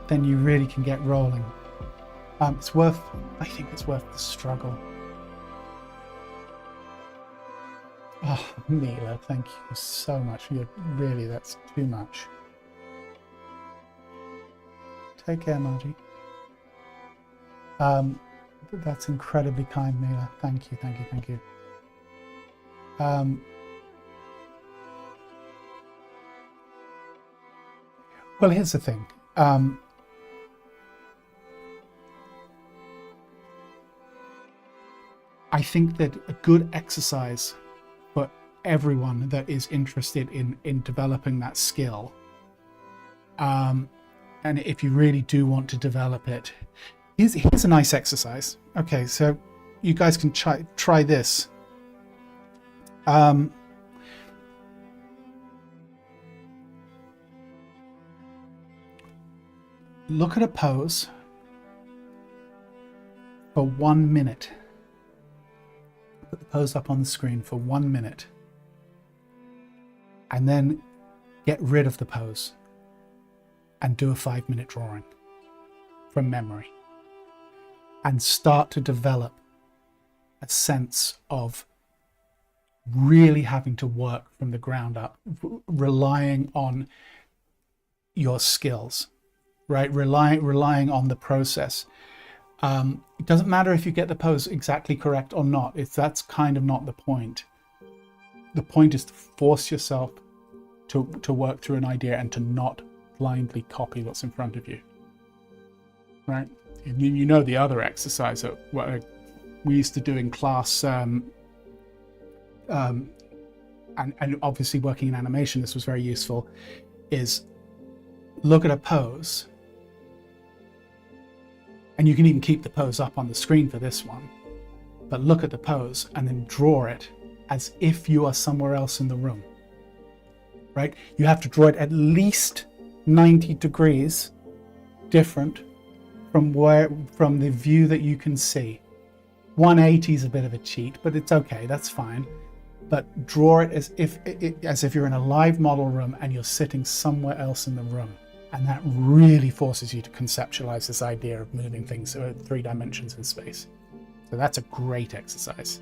then you really can get rolling. I think it's worth the struggle. Oh, Mila, thank you so much. That's too much. Take care, Margie. That's incredibly kind, Mila. Thank you, thank you, thank you. Well, here's the thing. I think that a good exercise for everyone that is interested in developing that skill, and if you really do want to develop it, here's a nice exercise. Okay, so you guys can try this. Look at a pose for 1 minute. Put the pose up on the screen for 1 minute, and then get rid of the pose and do a 5-minute drawing from memory, and start to develop a sense of really having to work from the ground up, relying on your skills, right? Relying on the process. It doesn't matter if you get the pose exactly correct or not. That's kind of not the point. The point is to force yourself to work through an idea and to not blindly copy what's in front of you, right? You know the other exercise that we used to do in class, and obviously working in animation, this was very useful, is look at a pose. And you can even keep the pose up on the screen for this one, but look at the pose and then draw it as if you are somewhere else in the room, right? You have to draw it at least 90 degrees different from the view that you can see. 180 is a bit of a cheat, but it's okay, that's fine. But draw it as if you're in a live model room and you're sitting somewhere else in the room. And that really forces you to conceptualize this idea of moving things 3 dimensions in space. So that's a great exercise.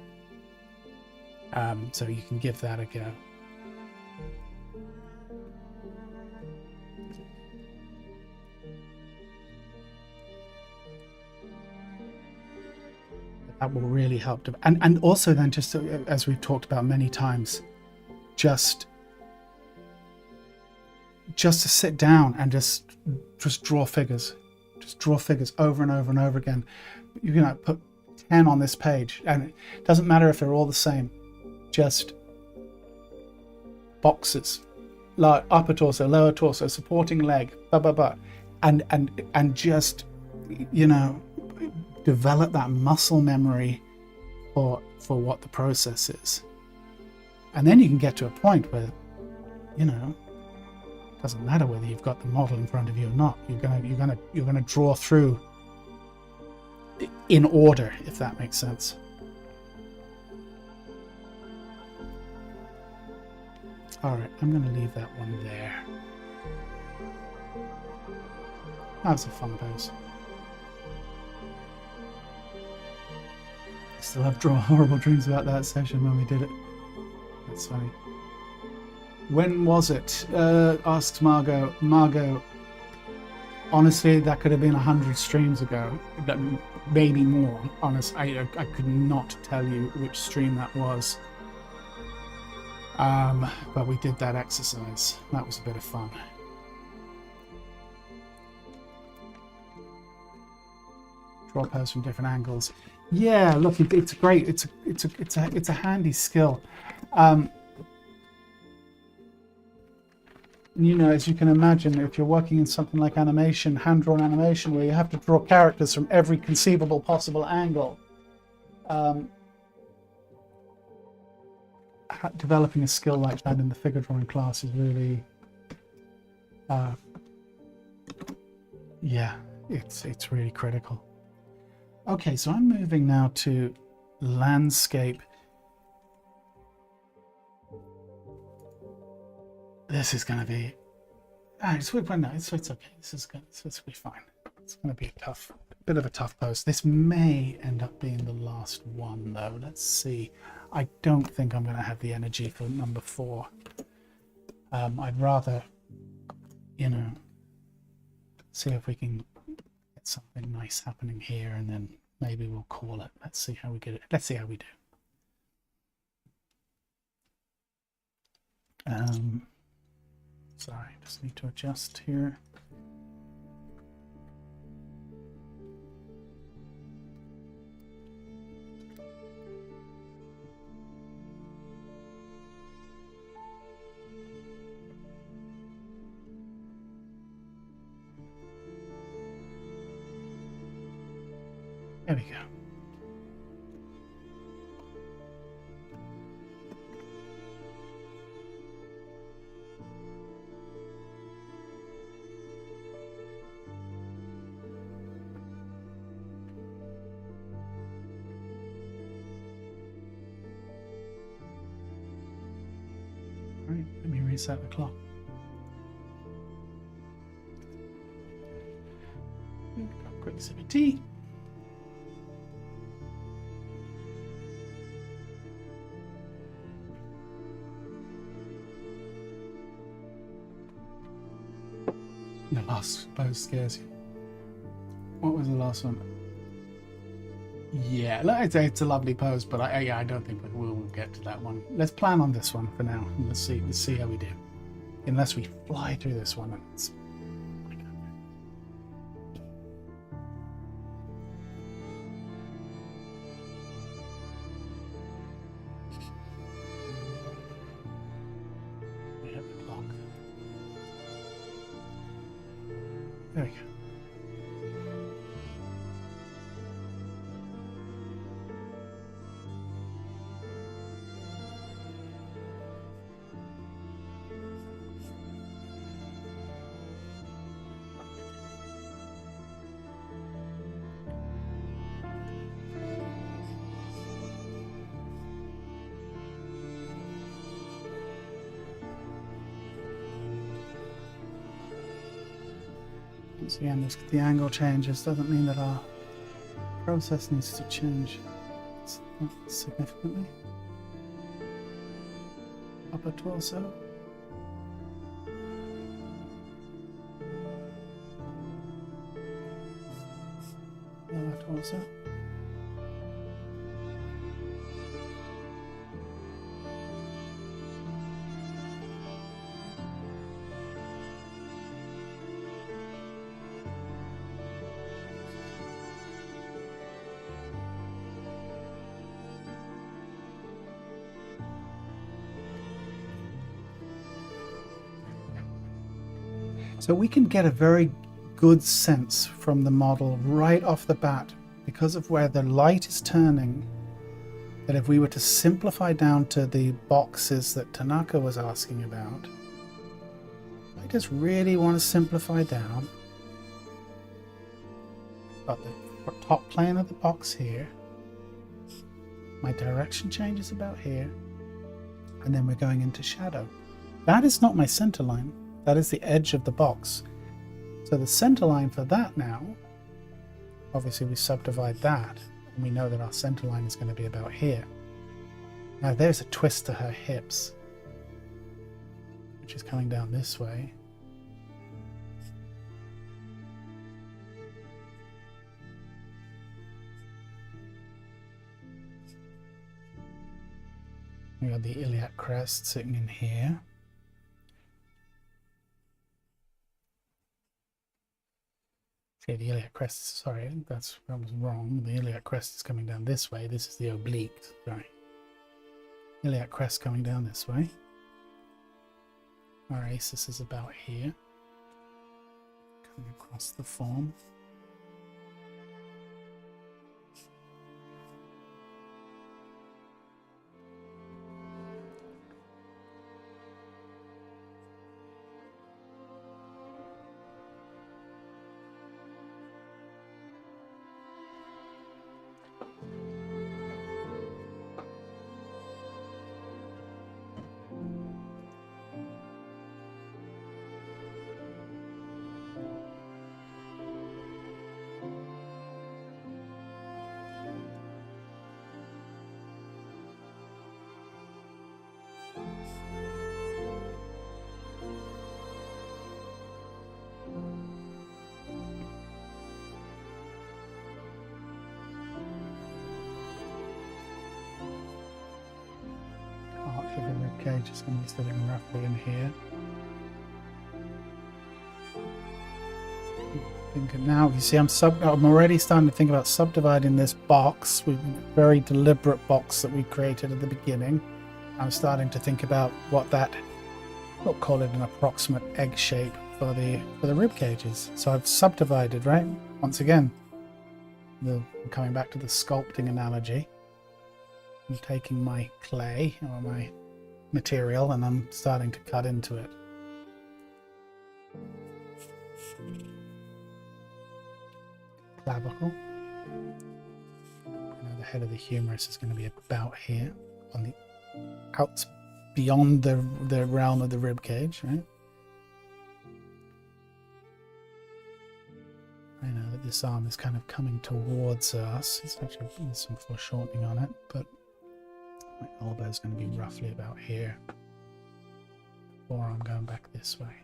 So you can give that a go. That will really help. And also then, just as we've talked about many times, just to sit down and just draw figures. Just draw figures over and over and over again. You know, put 10 on this page, and it doesn't matter if they're all the same. Just boxes, upper torso, lower torso, supporting leg, blah blah blah, and just, you know, develop that muscle memory for what the process is. And then you can get to a point where, you know, it doesn't matter whether you've got the model in front of you or not. You're gonna draw through in order, if that makes sense. All right, I'm gonna leave that one there. That was a fun pose. I still have horrible dreams about that session when we did it. That's funny. When was it? Asks Margot. Margot, honestly, that could have been 100 streams ago. Maybe more. Honestly, I could not tell you which stream that was. But we did that exercise. That was a bit of fun. Draw pose from different angles. Yeah, look, it's great. It's a handy skill. You know, as you can imagine, if you're working in something like animation, hand-drawn animation, where you have to draw characters from every conceivable possible angle, developing a skill like that in the figure drawing class is really, yeah, it's really critical. Okay, so I'm moving now to landscape. This is going to be, it's okay. This is going to be fine. It's going to be a bit of a tough pose. This may end up being the last one, though. Let's see. I don't think I'm going to have the energy for number 4. I'd rather, you know, see if we can get something nice happening here, and then maybe we'll call it. Let's see how we get it. Let's see how we do. Sorry, just need to adjust here. There we go. All right, let me reset the clock. Quick sip of tea. The last pose scares you. What was the last one? Yeah, it's a lovely pose, but I don't think we'll get to that one. Let's plan on this one for now, and let's see how we do. Unless we fly through this one, and it's there we go. Once again, just the angle changes doesn't mean that our process needs to change significantly. Upper torso. Lower torso. So we can get a very good sense from the model right off the bat, because of where the light is turning, that if we were to simplify down to the boxes that Tanaka was asking about, I just really want to simplify down. Got the top plane of the box here. My direction changes about here. And then we're going into shadow. That is not my center line. That is the edge of the box. So the center line for that now, obviously we subdivide that, and we know that our center line is going to be about here. Now there's a twist to her hips, which is coming down this way. We got the iliac crest sitting in here. Yeah, the iliac crest, sorry, that was wrong. The iliac crest is coming down this way. This is the oblique, sorry. Iliac crest coming down this way. Our acis is about here. Coming across the form. Arch of the ribcage is going to be sitting roughly in here. Now you see I'm already starting to think about subdividing this box. We've a very deliberate box that we created at the beginning. I'm starting to think about what that, we'll call it an approximate egg shape for the rib cages. So I've subdivided, right? Once again, I'm coming back to the sculpting analogy. I'm taking my clay or my material and I'm starting to cut into it. Clavicle. The head of the humerus is going to be about here, on the out beyond the realm of the rib cage, right? I know that this arm is kind of coming towards us. It's actually some foreshortening on it, but my elbow is going to be roughly about here. Forearm going back this way.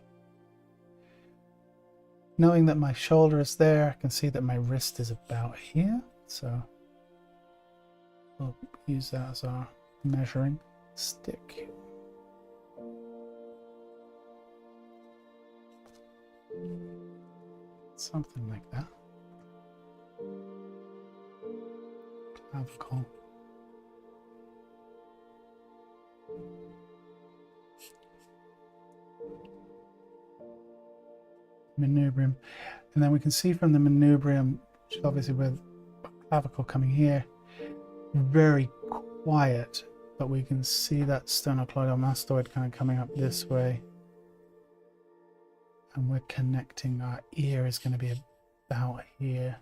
Knowing that my shoulder is there, I can see that my wrist is about here, so we'll use that as our measuring stick. Something like that. Clavicle. Manubrium, and then we can see from the manubrium, which is obviously with clavicle coming here, very quiet, but we can see that sternocleidomastoid mastoid kind of coming up this way, and we're connecting. Our ear is going to be about here,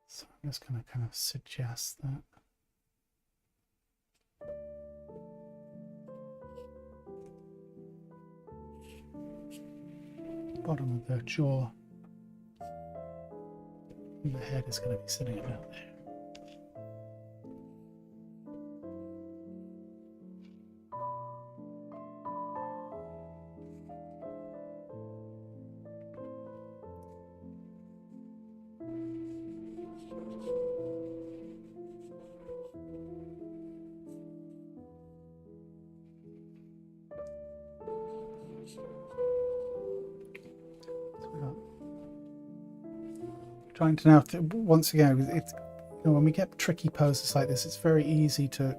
so I'm just going to kind of suggest that. bottom of the jaw. And the head is going to be sitting about there. Trying to now, once again, it's, you know, when we get tricky poses like this, it's very easy to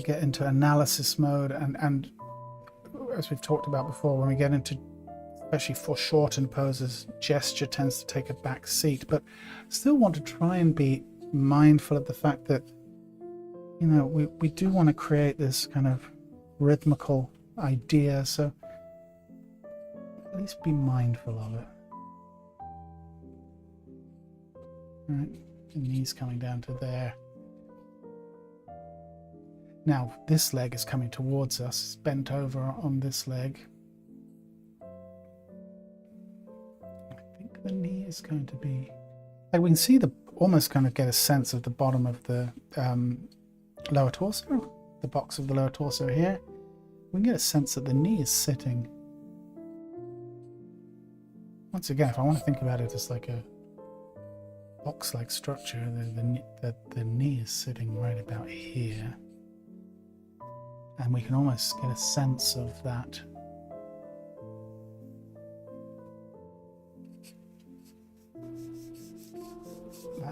get into analysis mode, and as we've talked about before, when we get into, especially for shortened poses, gesture tends to take a back seat. But still want to try and be mindful of the fact that, you know, we do want to create this kind of rhythmical idea, so at least be mindful of it. All right, the knees coming down to there. Now this leg is coming towards us, it's bent over on this leg. I think the knee is going to be, like, we can see the, almost kind of get a sense of the bottom of the lower torso, the box of the lower torso here. We can get a sense that the knee is sitting. Once again, if I want to think about it as like a box-like structure, the knee is sitting right about here, and we can almost get a sense of that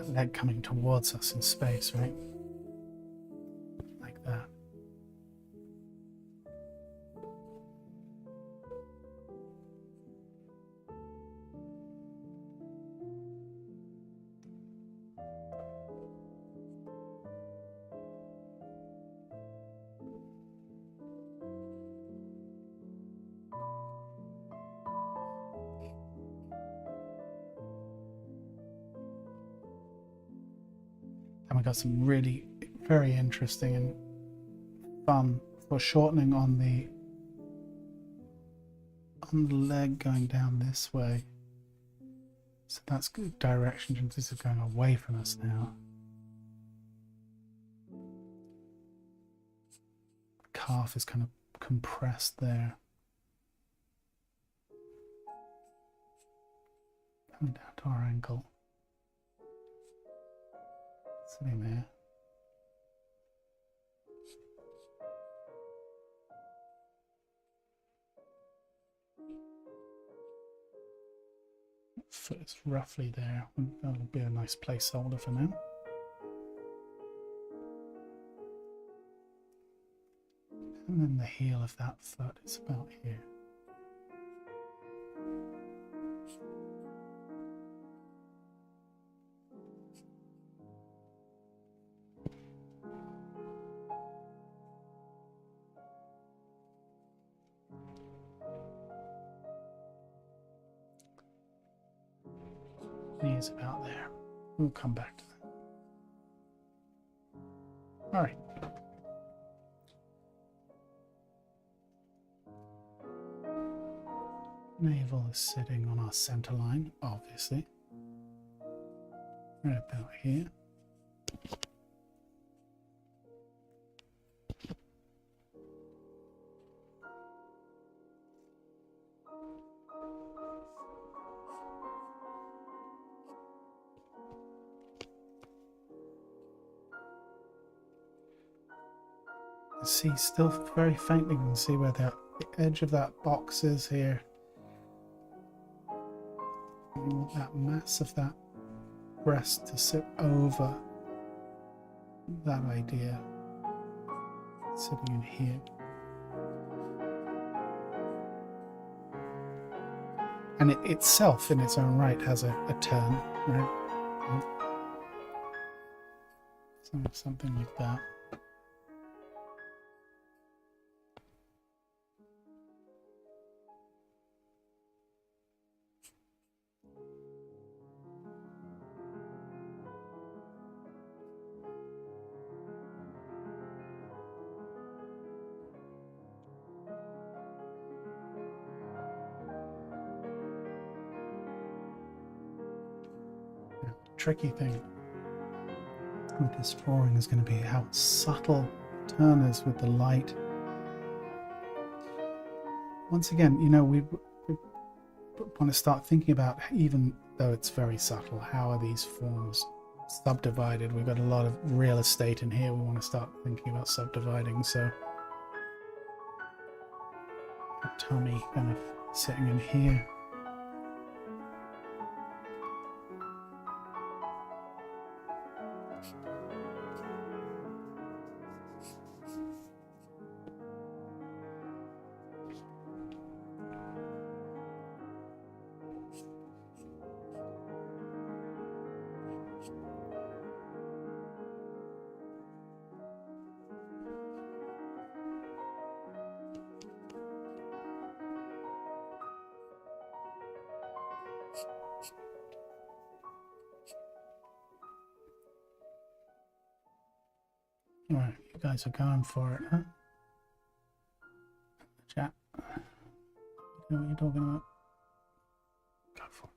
leg coming towards us in space, right? Like that. And we got some really very interesting and fun foreshortening on the leg going down this way. So that's good direction. This is going away from us now. Calf is kind of compressed there. Coming down to our ankle. Sitting there. Foot is roughly there. That'll be a nice placeholder for now. And then the heel of that foot is about here. Knee is about there. We'll come back to that. All right. Navel is sitting on our center line, obviously. Right about here. See, still very faintly, we can see where the edge of that box is here. We want that mass of that breast to sit over that idea, sitting in here. And it itself, in its own right, has a turn, right? So something like that. tricky thing with this drawing is going to be how subtle the turn is with the light. Once again, you know, we want to start thinking about, even though it's very subtle, how are these forms subdivided? We've got a lot of real estate in here. We want to start thinking about subdividing. So a tummy kind of sitting in here. Alright, you guys are going for it, huh? Chat. You know what you're talking about? Go for it.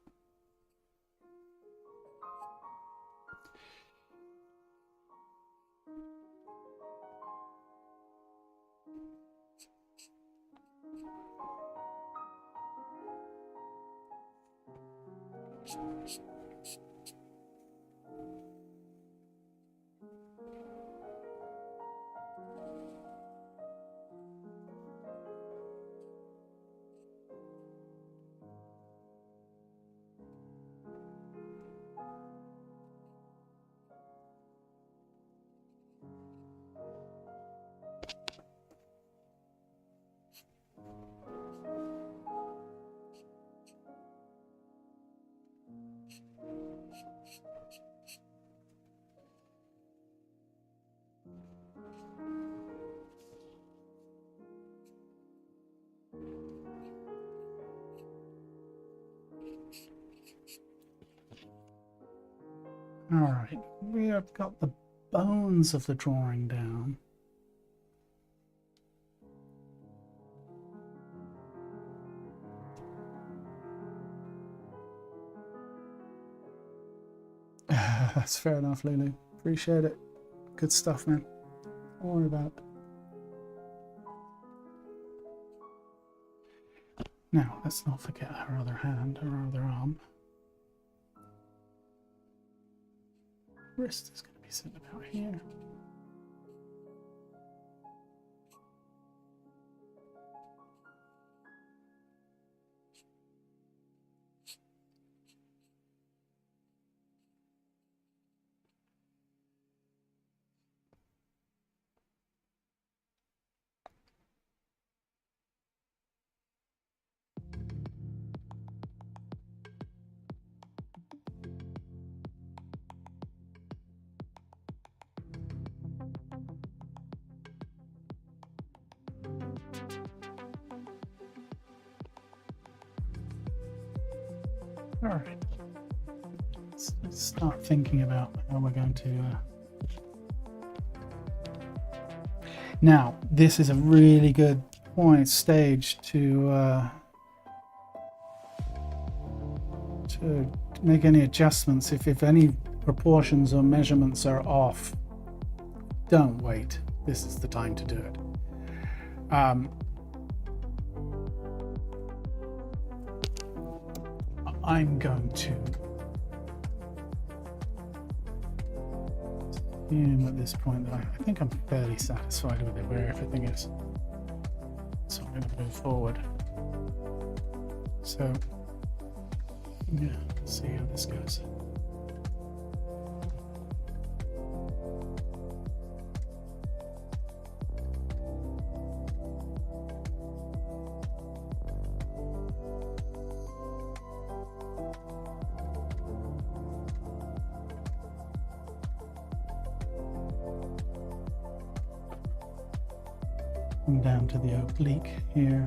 Alright, we have got the bones of the drawing down. That's fair enough, Lulu. Appreciate it. Good stuff, man. Don't worry about it. Now, let's not forget her other hand, her other arm. Wrist is going to be sitting about here. All right, let's start thinking about how we're going to... Now, this is a really good stage to make any adjustments. If any proportions or measurements are off, don't wait. This is the time to do it. I'm going to assume at this point that I think I'm fairly satisfied with it where everything is. So I'm going to move forward. So yeah, let's see how this goes. Come down to the oblique here.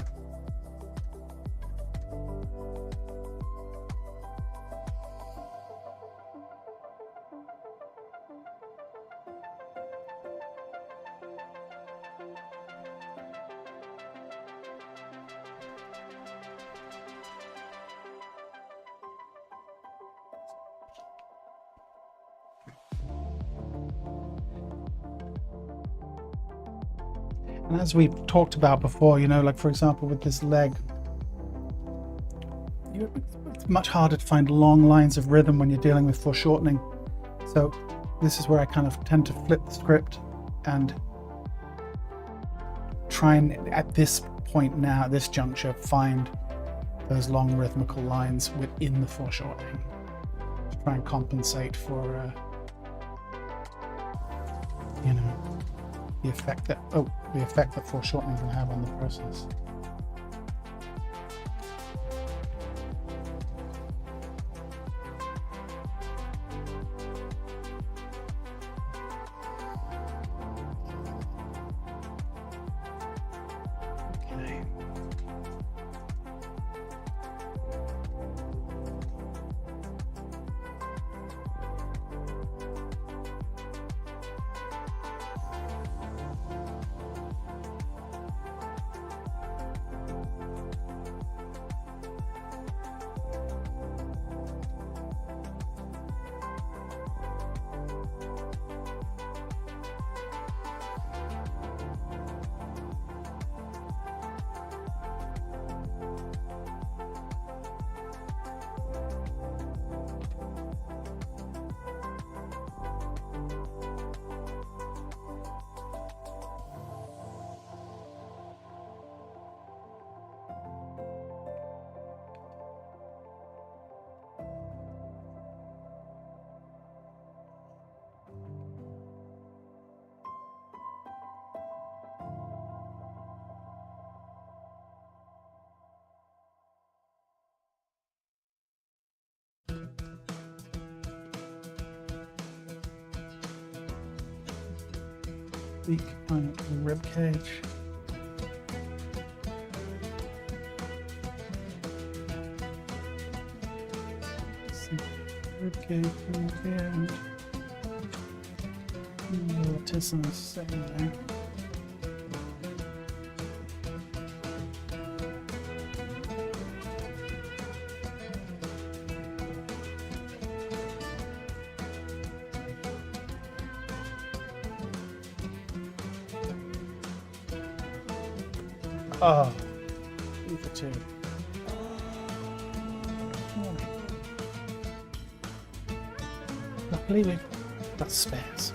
And as we've talked about before, you know, like for example with this leg, it's much harder to find long lines of rhythm when you're dealing with foreshortening. So this is where I kind of tend to flip the script and try and, at this point now, at this juncture, find those long rhythmical lines within the foreshortening to try and compensate for, you know, the effect that foreshortening can have on the process. Weak on the rib cage. Rib cage in there, and the autism is sitting there. Oh, 2 for 2. Luckily we've got spares.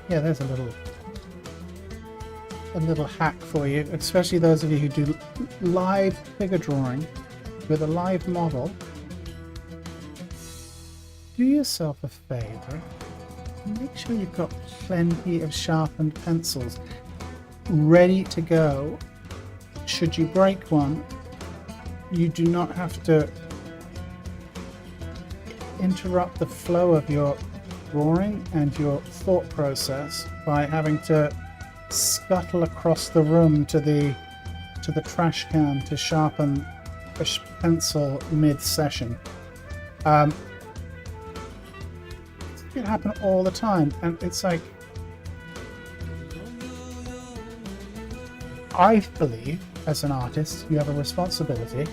Yeah, there's a little hack for you, especially those of you who do live figure drawing with a live model. Do yourself a favor, make sure you've got plenty of sharpened pencils ready to go. Should you break one, you do not have to interrupt the flow of your drawing and your thought process by having to scuttle across the room to the trash can to sharpen a pencil mid-session. It happen all the time, and it's like, I believe as an artist you have a responsibility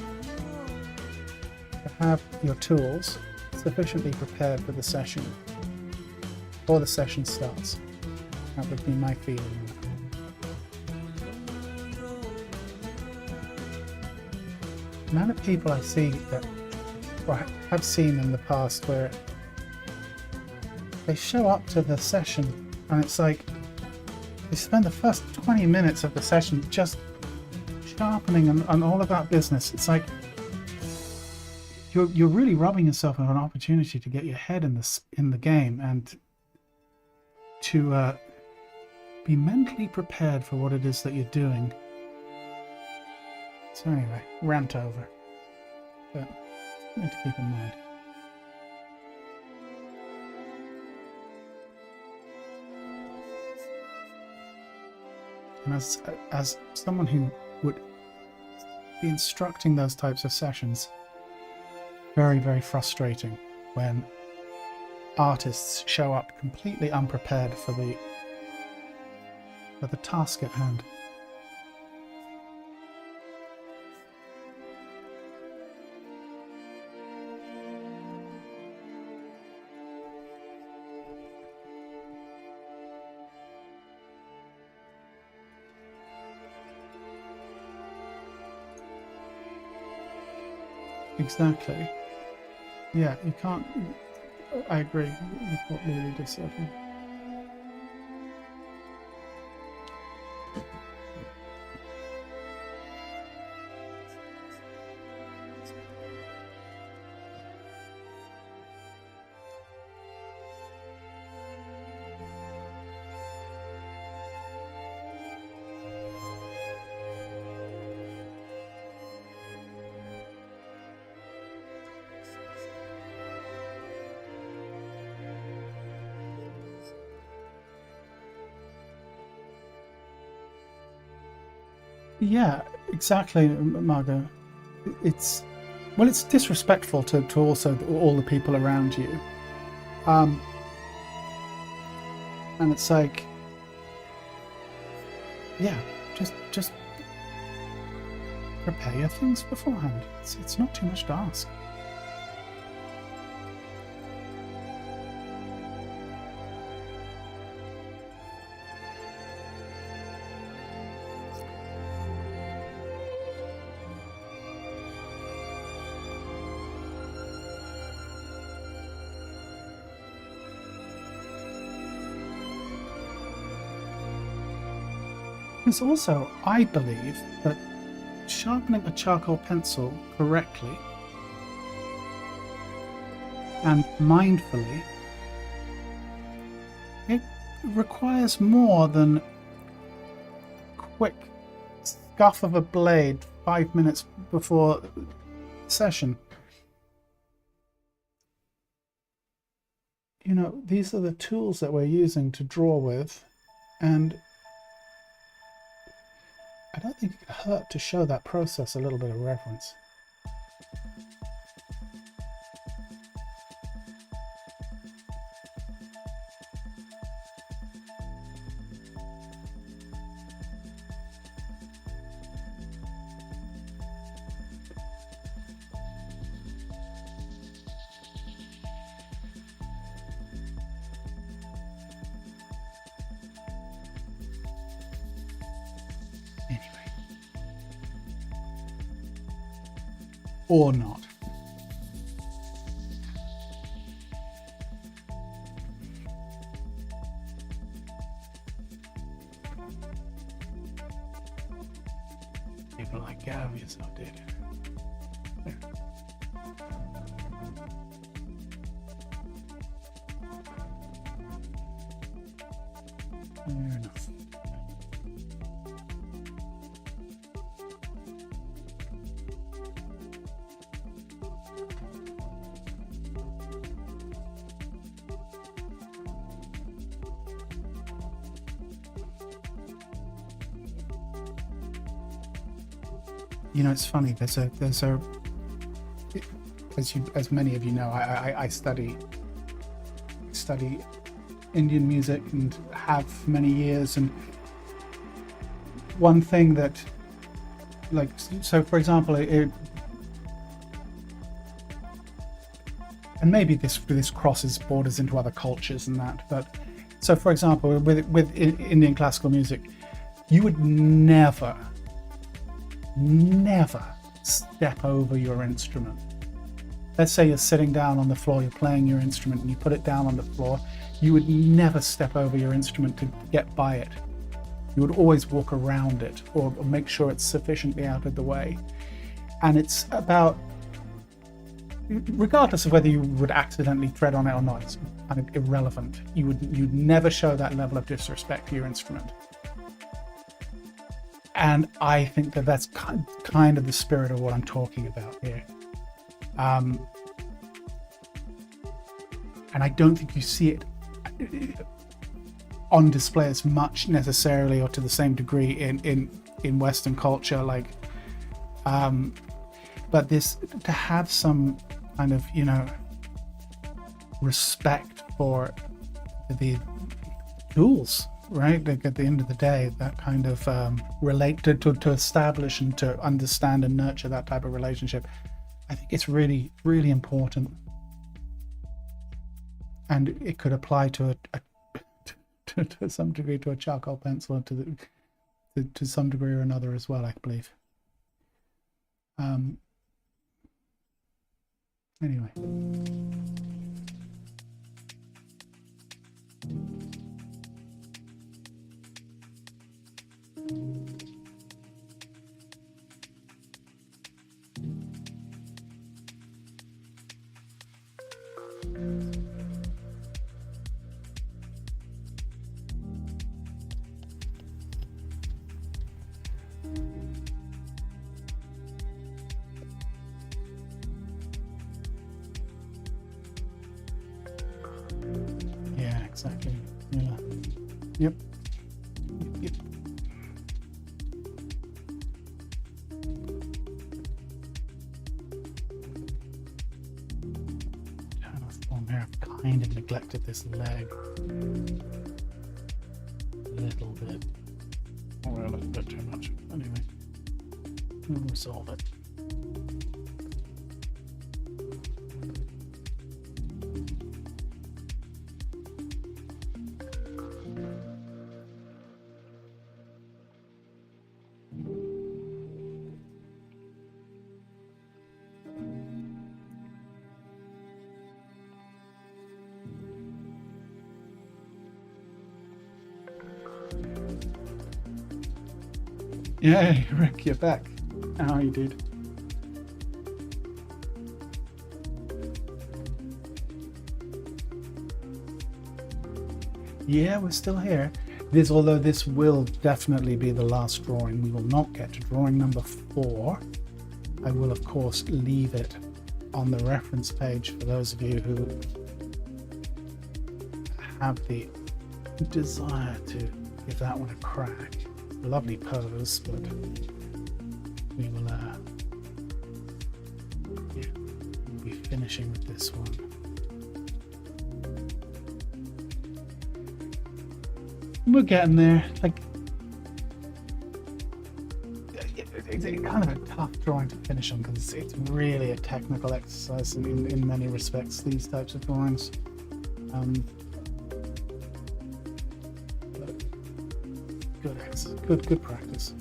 to have your tools sufficiently prepared for the session before the session starts. That would be my feeling. The amount of people I see that, or have seen in the past, where they show up to the session and it's like they spend the first 20 minutes of the session just sharpening and all of that business. It's like you're really robbing yourself of an opportunity to get your head in the game and to be mentally prepared for what it is that you're doing. So anyway, rant over, but something to keep in mind. And as someone who would be instructing those types of sessions, very, very frustrating when artists show up completely unprepared for the task at hand. exactly. Yeah, you can't. I agree with what Lily just said. Yeah, exactly, Margot. It's well, it's disrespectful to also all the people around you, um, and it's like, yeah, just prepare your things beforehand. It's not too much to ask. It's also, I believe, that sharpening a charcoal pencil correctly and mindfully, it requires more than a quick scuff of a blade 5 minutes before session. You know, these are the tools that we're using to draw with, and I don't think it could hurt to show that process a little bit of reverence. Anyway. Or not. People like, get over yourself, dude. Fair enough. You know, it's funny. There's a as many of you know, I study Indian music and have for many years. And one thing that, like, so for example, and maybe this crosses borders into other cultures and that, but so for example, with Indian classical music, you would never step over your instrument. Let's say you're sitting down on the floor, you're playing your instrument, and you put it down on the floor. You would never step over your instrument to get by it. You would always walk around it, or make sure it's sufficiently out of the way. And it's about, regardless of whether you would accidentally tread on it or not, it's kind of irrelevant. You'd never show that level of disrespect to your instrument. And I think that that's kind of the spirit of what I'm talking about here. And I don't think you see it on display as much necessarily, or to the same degree in Western culture. Like, but this, to have some kind of, you know, respect for the tools, right? Like, at the end of the day, that kind of relate to establish and to understand and nurture that type of relationship. I think it's really, really important, and it could apply to to some degree to a charcoal pencil, and to some degree or another as well, I believe. Anyway. Yeah, exactly. Yeah. Yep. Yep. I've kind of neglected this leg a little bit. Or a little bit too much. Anyway, we'll resolve it. Yay, Rick, you're back. How are you, dude? Yeah, we're still here. Although this will definitely be the last drawing. We will not get to drawing number 4. I will, of course, leave it on the reference page for those of you who have the desire to give that one a crack. Lovely pose, but we will we'll be finishing with this one. We're getting there. Like, it's kind of a tough drawing to finish on because it's really a technical exercise in many respects, these types of drawings. Good practice.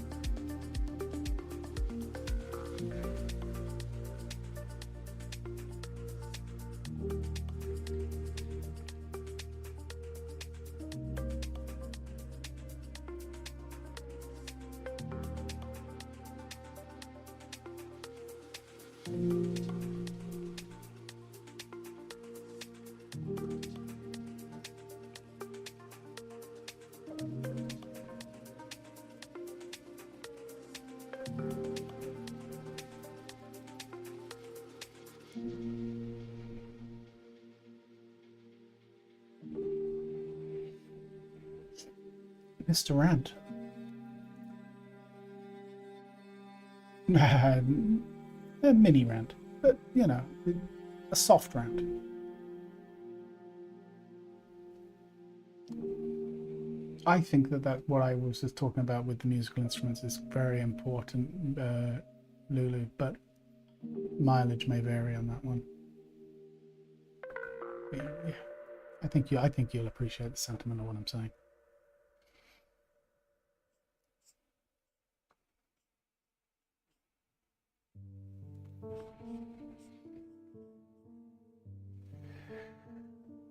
Mr. Rant. A mini rant, but you know, a soft rant. I think that what I was just talking about with the musical instruments is very important, Lulu, but mileage may vary on that one. But yeah, I think you'll appreciate the sentiment of what I'm saying.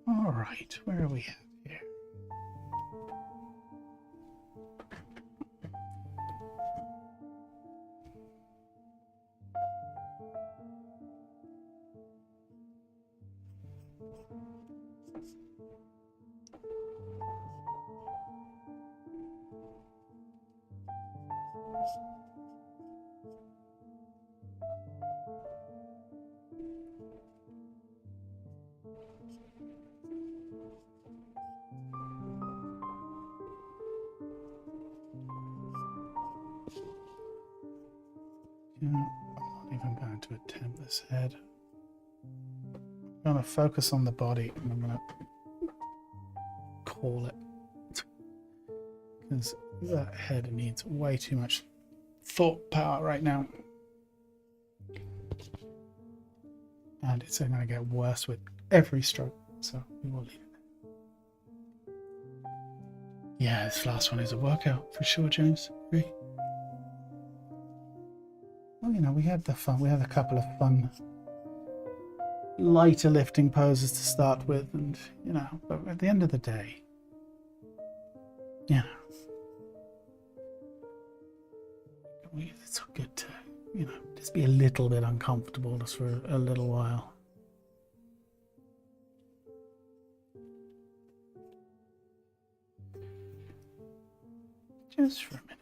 All right, where are we at here? I'm not even going to attempt this head. I'm going to focus on the body and I'm going to call it, because that head needs way too much thought power right now, and it's going to get worse with every stroke, so we will leave it. Yeah, this last one is a workout for sure, James. Agree. Well, you know, we had the fun. We had a couple of fun lighter lifting poses to start with, and you know, but at the end of the day, you know, it's good to, you know, just be a little bit uncomfortable just for a little while. Just for a minute.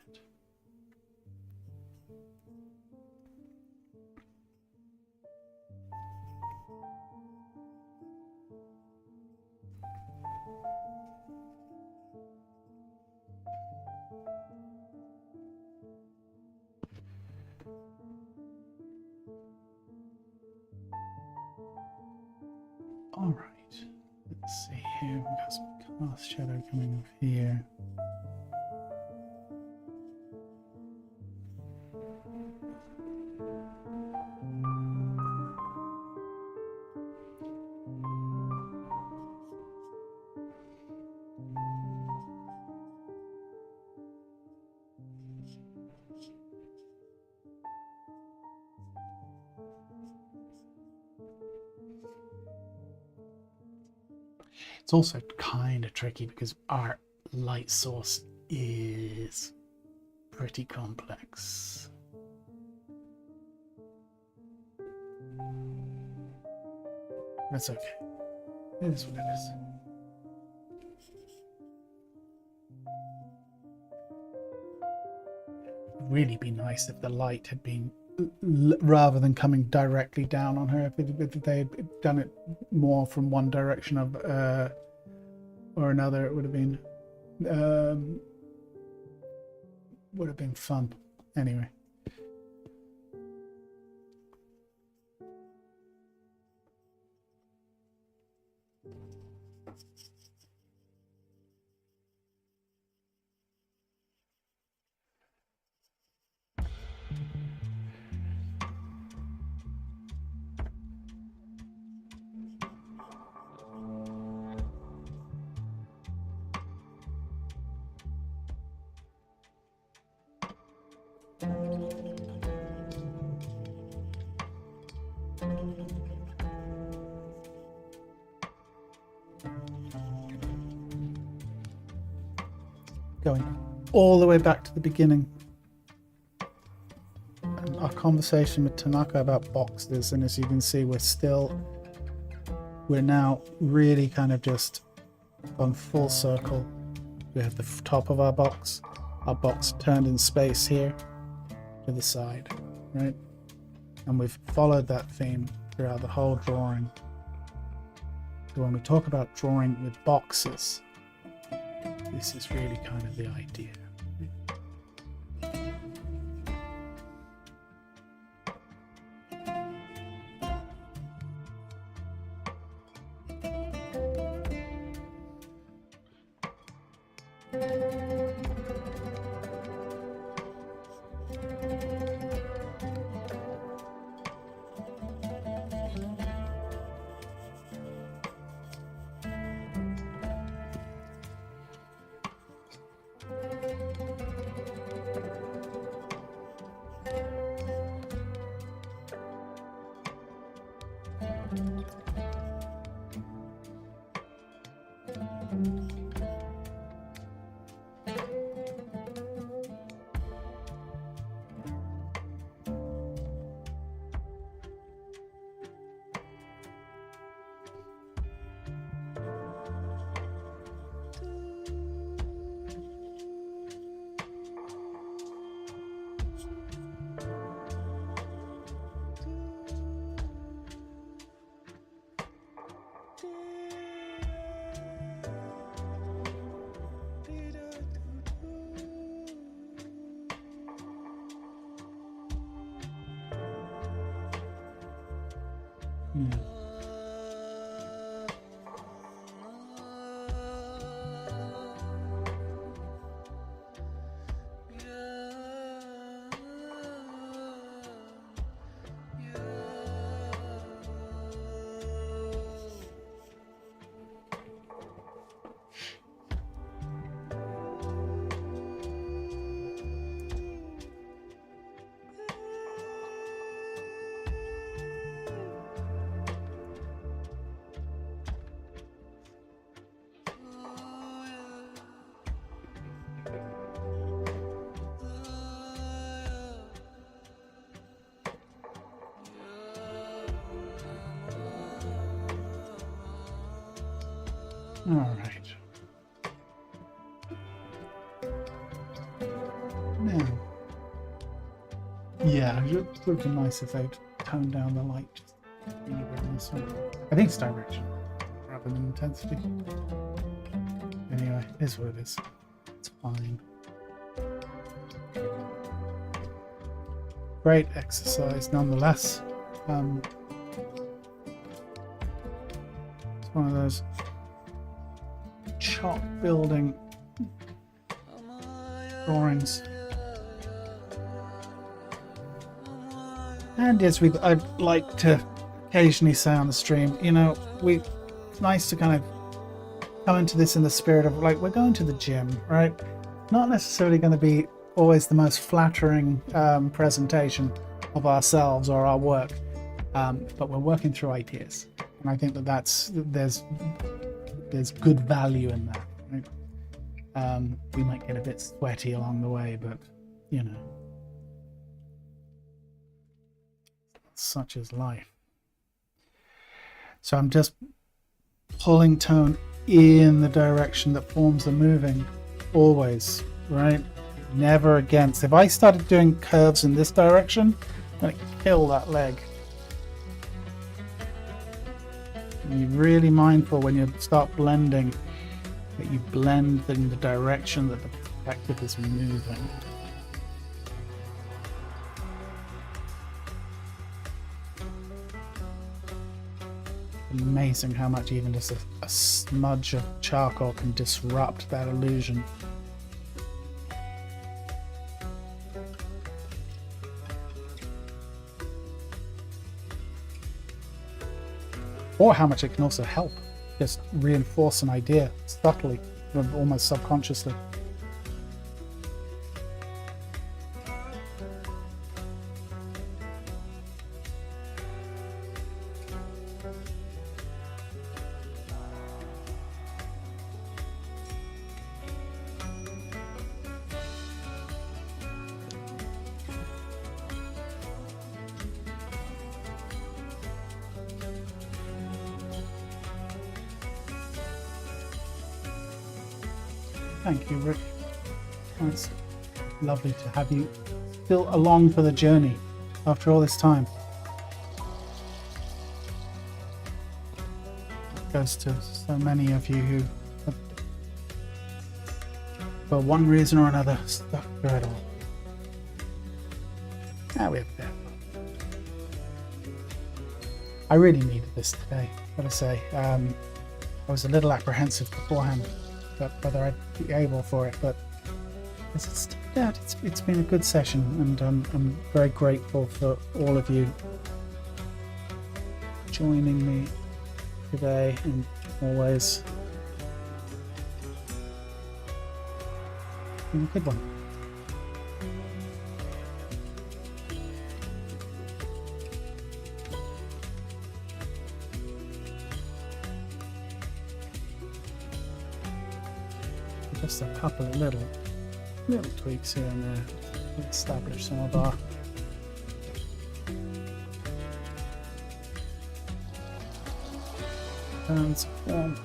All right, let's see here. We've got some cast shadow coming off here. It's also kind of tricky because our light source is pretty complex. That's okay. It is what it is. It'd really be nice if the light had been, rather than coming directly down on her, if they had done it more from one direction of or another, it would have been fun. Anyway. Going all the way back to the beginning. And our conversation with Tanaka about boxes, and as you can see, we're now really kind of just gone full circle. We have the top of our box turned in space here to the side, right? And we've followed that theme throughout the whole drawing. So when we talk about drawing with boxes, this is really kind of the idea. Yeah. All right. Now, yeah, it would be nice if they'd tone down the light just a teeny bit in this one. I think it's direction rather than intensity. Anyway, it is what it is. It's fine. Great exercise nonetheless. It's one of those chalk building drawings. And as I'd like to occasionally say on the stream, you know, it's nice to kind of come into this in the spirit of like, we're going to the gym, right? Not necessarily going to be always the most flattering presentation of ourselves or our work, but we're working through ideas, and I think there's good value in that, right? We might get a bit sweaty along the way, but you know, such is life. So I'm just pulling tone in the direction that forms the moving, always, right? Never against. If I started doing curves in this direction, I'm going to kill that leg. And you're really mindful when you start blending that you blend in the direction that the perspective is moving. Amazing how much even just a smudge of charcoal can disrupt that illusion. Or how much it can also help just reinforce an idea subtly, almost subconsciously. Thank you, Rick. It's lovely to have you still along for the journey after all this time. It goes to so many of you who have, for one reason or another, stuck through it all. Now we have that. I really needed this today, gotta say. I was a little apprehensive beforehand but whether I'd be able for it, but as it's turned out, it's been a good session, and I'm very grateful for all of you joining me today and always. It's been a good one. Just a couple of little tweaks here and there to establish some of our turns of form.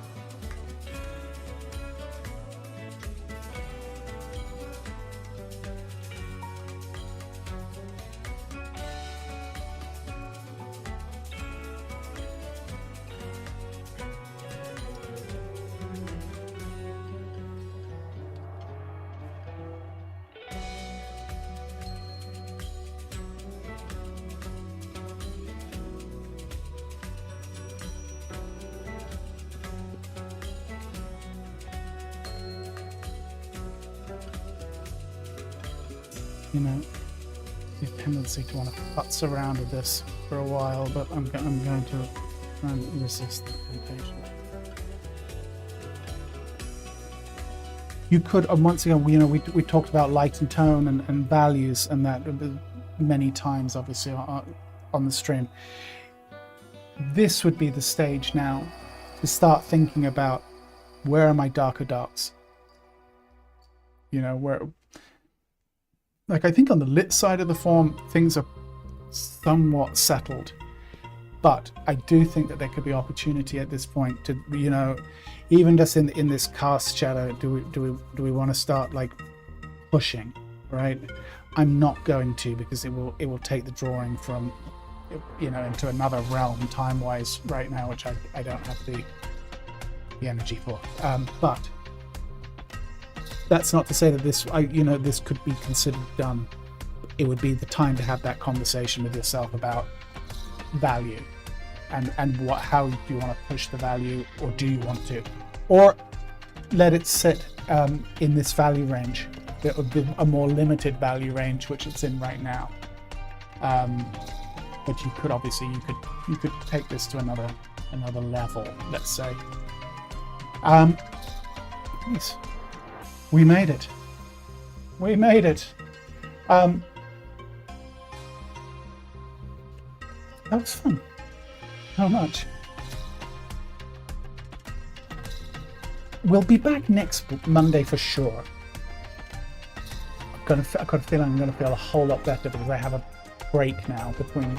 You know, the tendency to want to futz around with this for a while, but I'm going to try and resist the temptation. You could, once again, we talked about light and tone and values and that many times, obviously, on the stream. This would be the stage now to start thinking about, where are my darker darks? You know, where... Like, I think on the lit side of the form, things are somewhat settled. But I do think that there could be opportunity at this point to, you know, even just in this cast shadow, do we want to start like pushing, right? I'm not going to, because it will take the drawing from, you know, into another realm time wise right now, which I don't have the energy for. But that's not to say that this, you know, this could be considered done. It would be the time to have that conversation with yourself about value and what, how do you want to push the value, or do you want to, or let it sit in this value range. That would be a more limited value range, which it's in right now. But you could obviously, you could take this to another level, let's say. Nice. We made it. We made it. That was fun. How much? We'll be back next Monday for sure. I've got a feeling I'm going to feel a whole lot better because I have a break now, between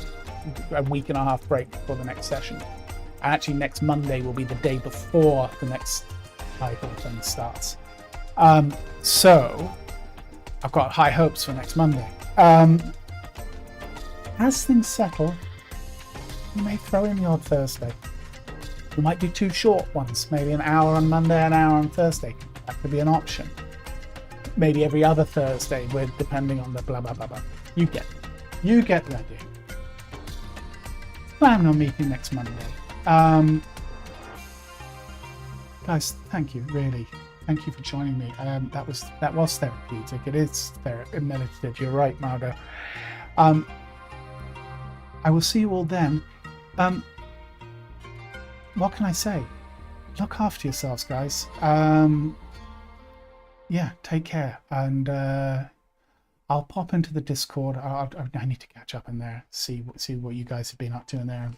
a week and a half break before the next session. And actually next Monday will be the day before the next title thing starts. So I've got high hopes for next Monday. As things settle, we may throw in the odd Thursday. We might do 2 short ones, maybe an hour on Monday, an hour on Thursday. That could be an option. Maybe every other Thursday, depending on the blah blah blah blah. You get ready. Planning on meeting next Monday. Guys, thank you, really. Thank you for joining me. That was therapeutic. It is meditative. You're right, Margot. I will see you all then. What can I say? Look after yourselves, guys. Yeah, take care, and I'll pop into the Discord. I need to catch up in there, see what you guys have been up to in there.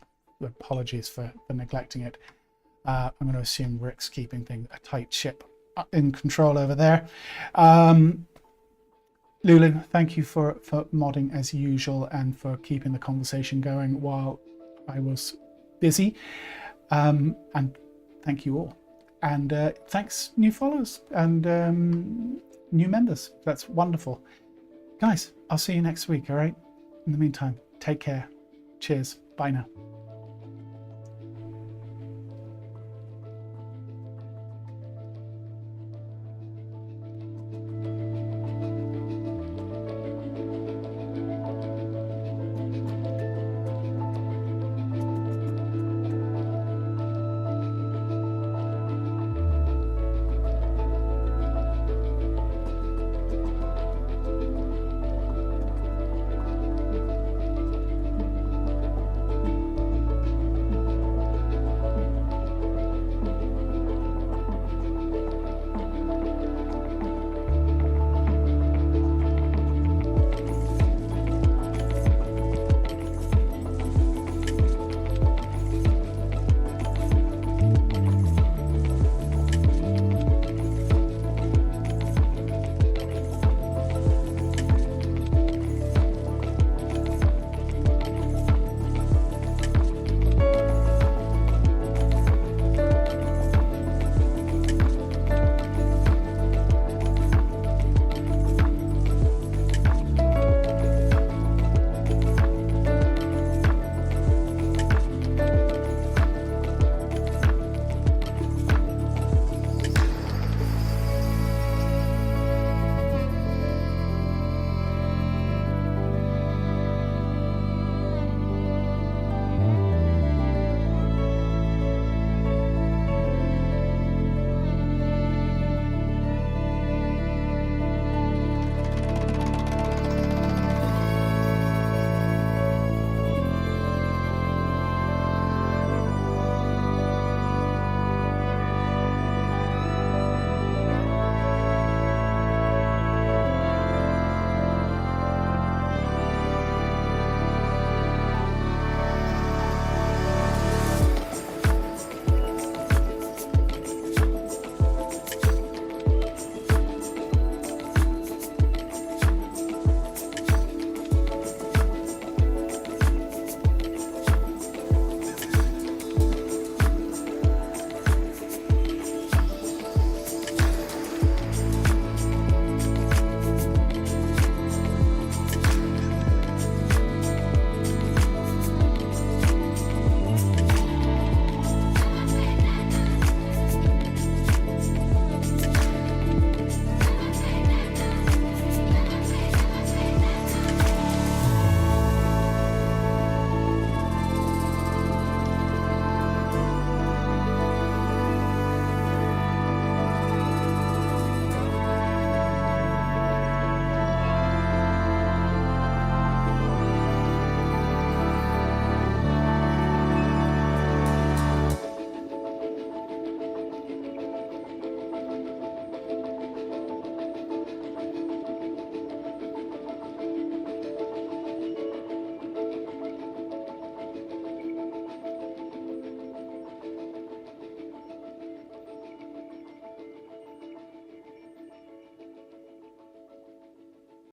Apologies for neglecting it. I'm going to assume Rick's keeping a tight ship in control over there. Lulu, thank you for modding as usual and for keeping the conversation going while I was busy. And thank you all. And thanks, new followers and new members. That's wonderful. Guys, I'll see you next week, all right? In the meantime, take care. Cheers. Bye now.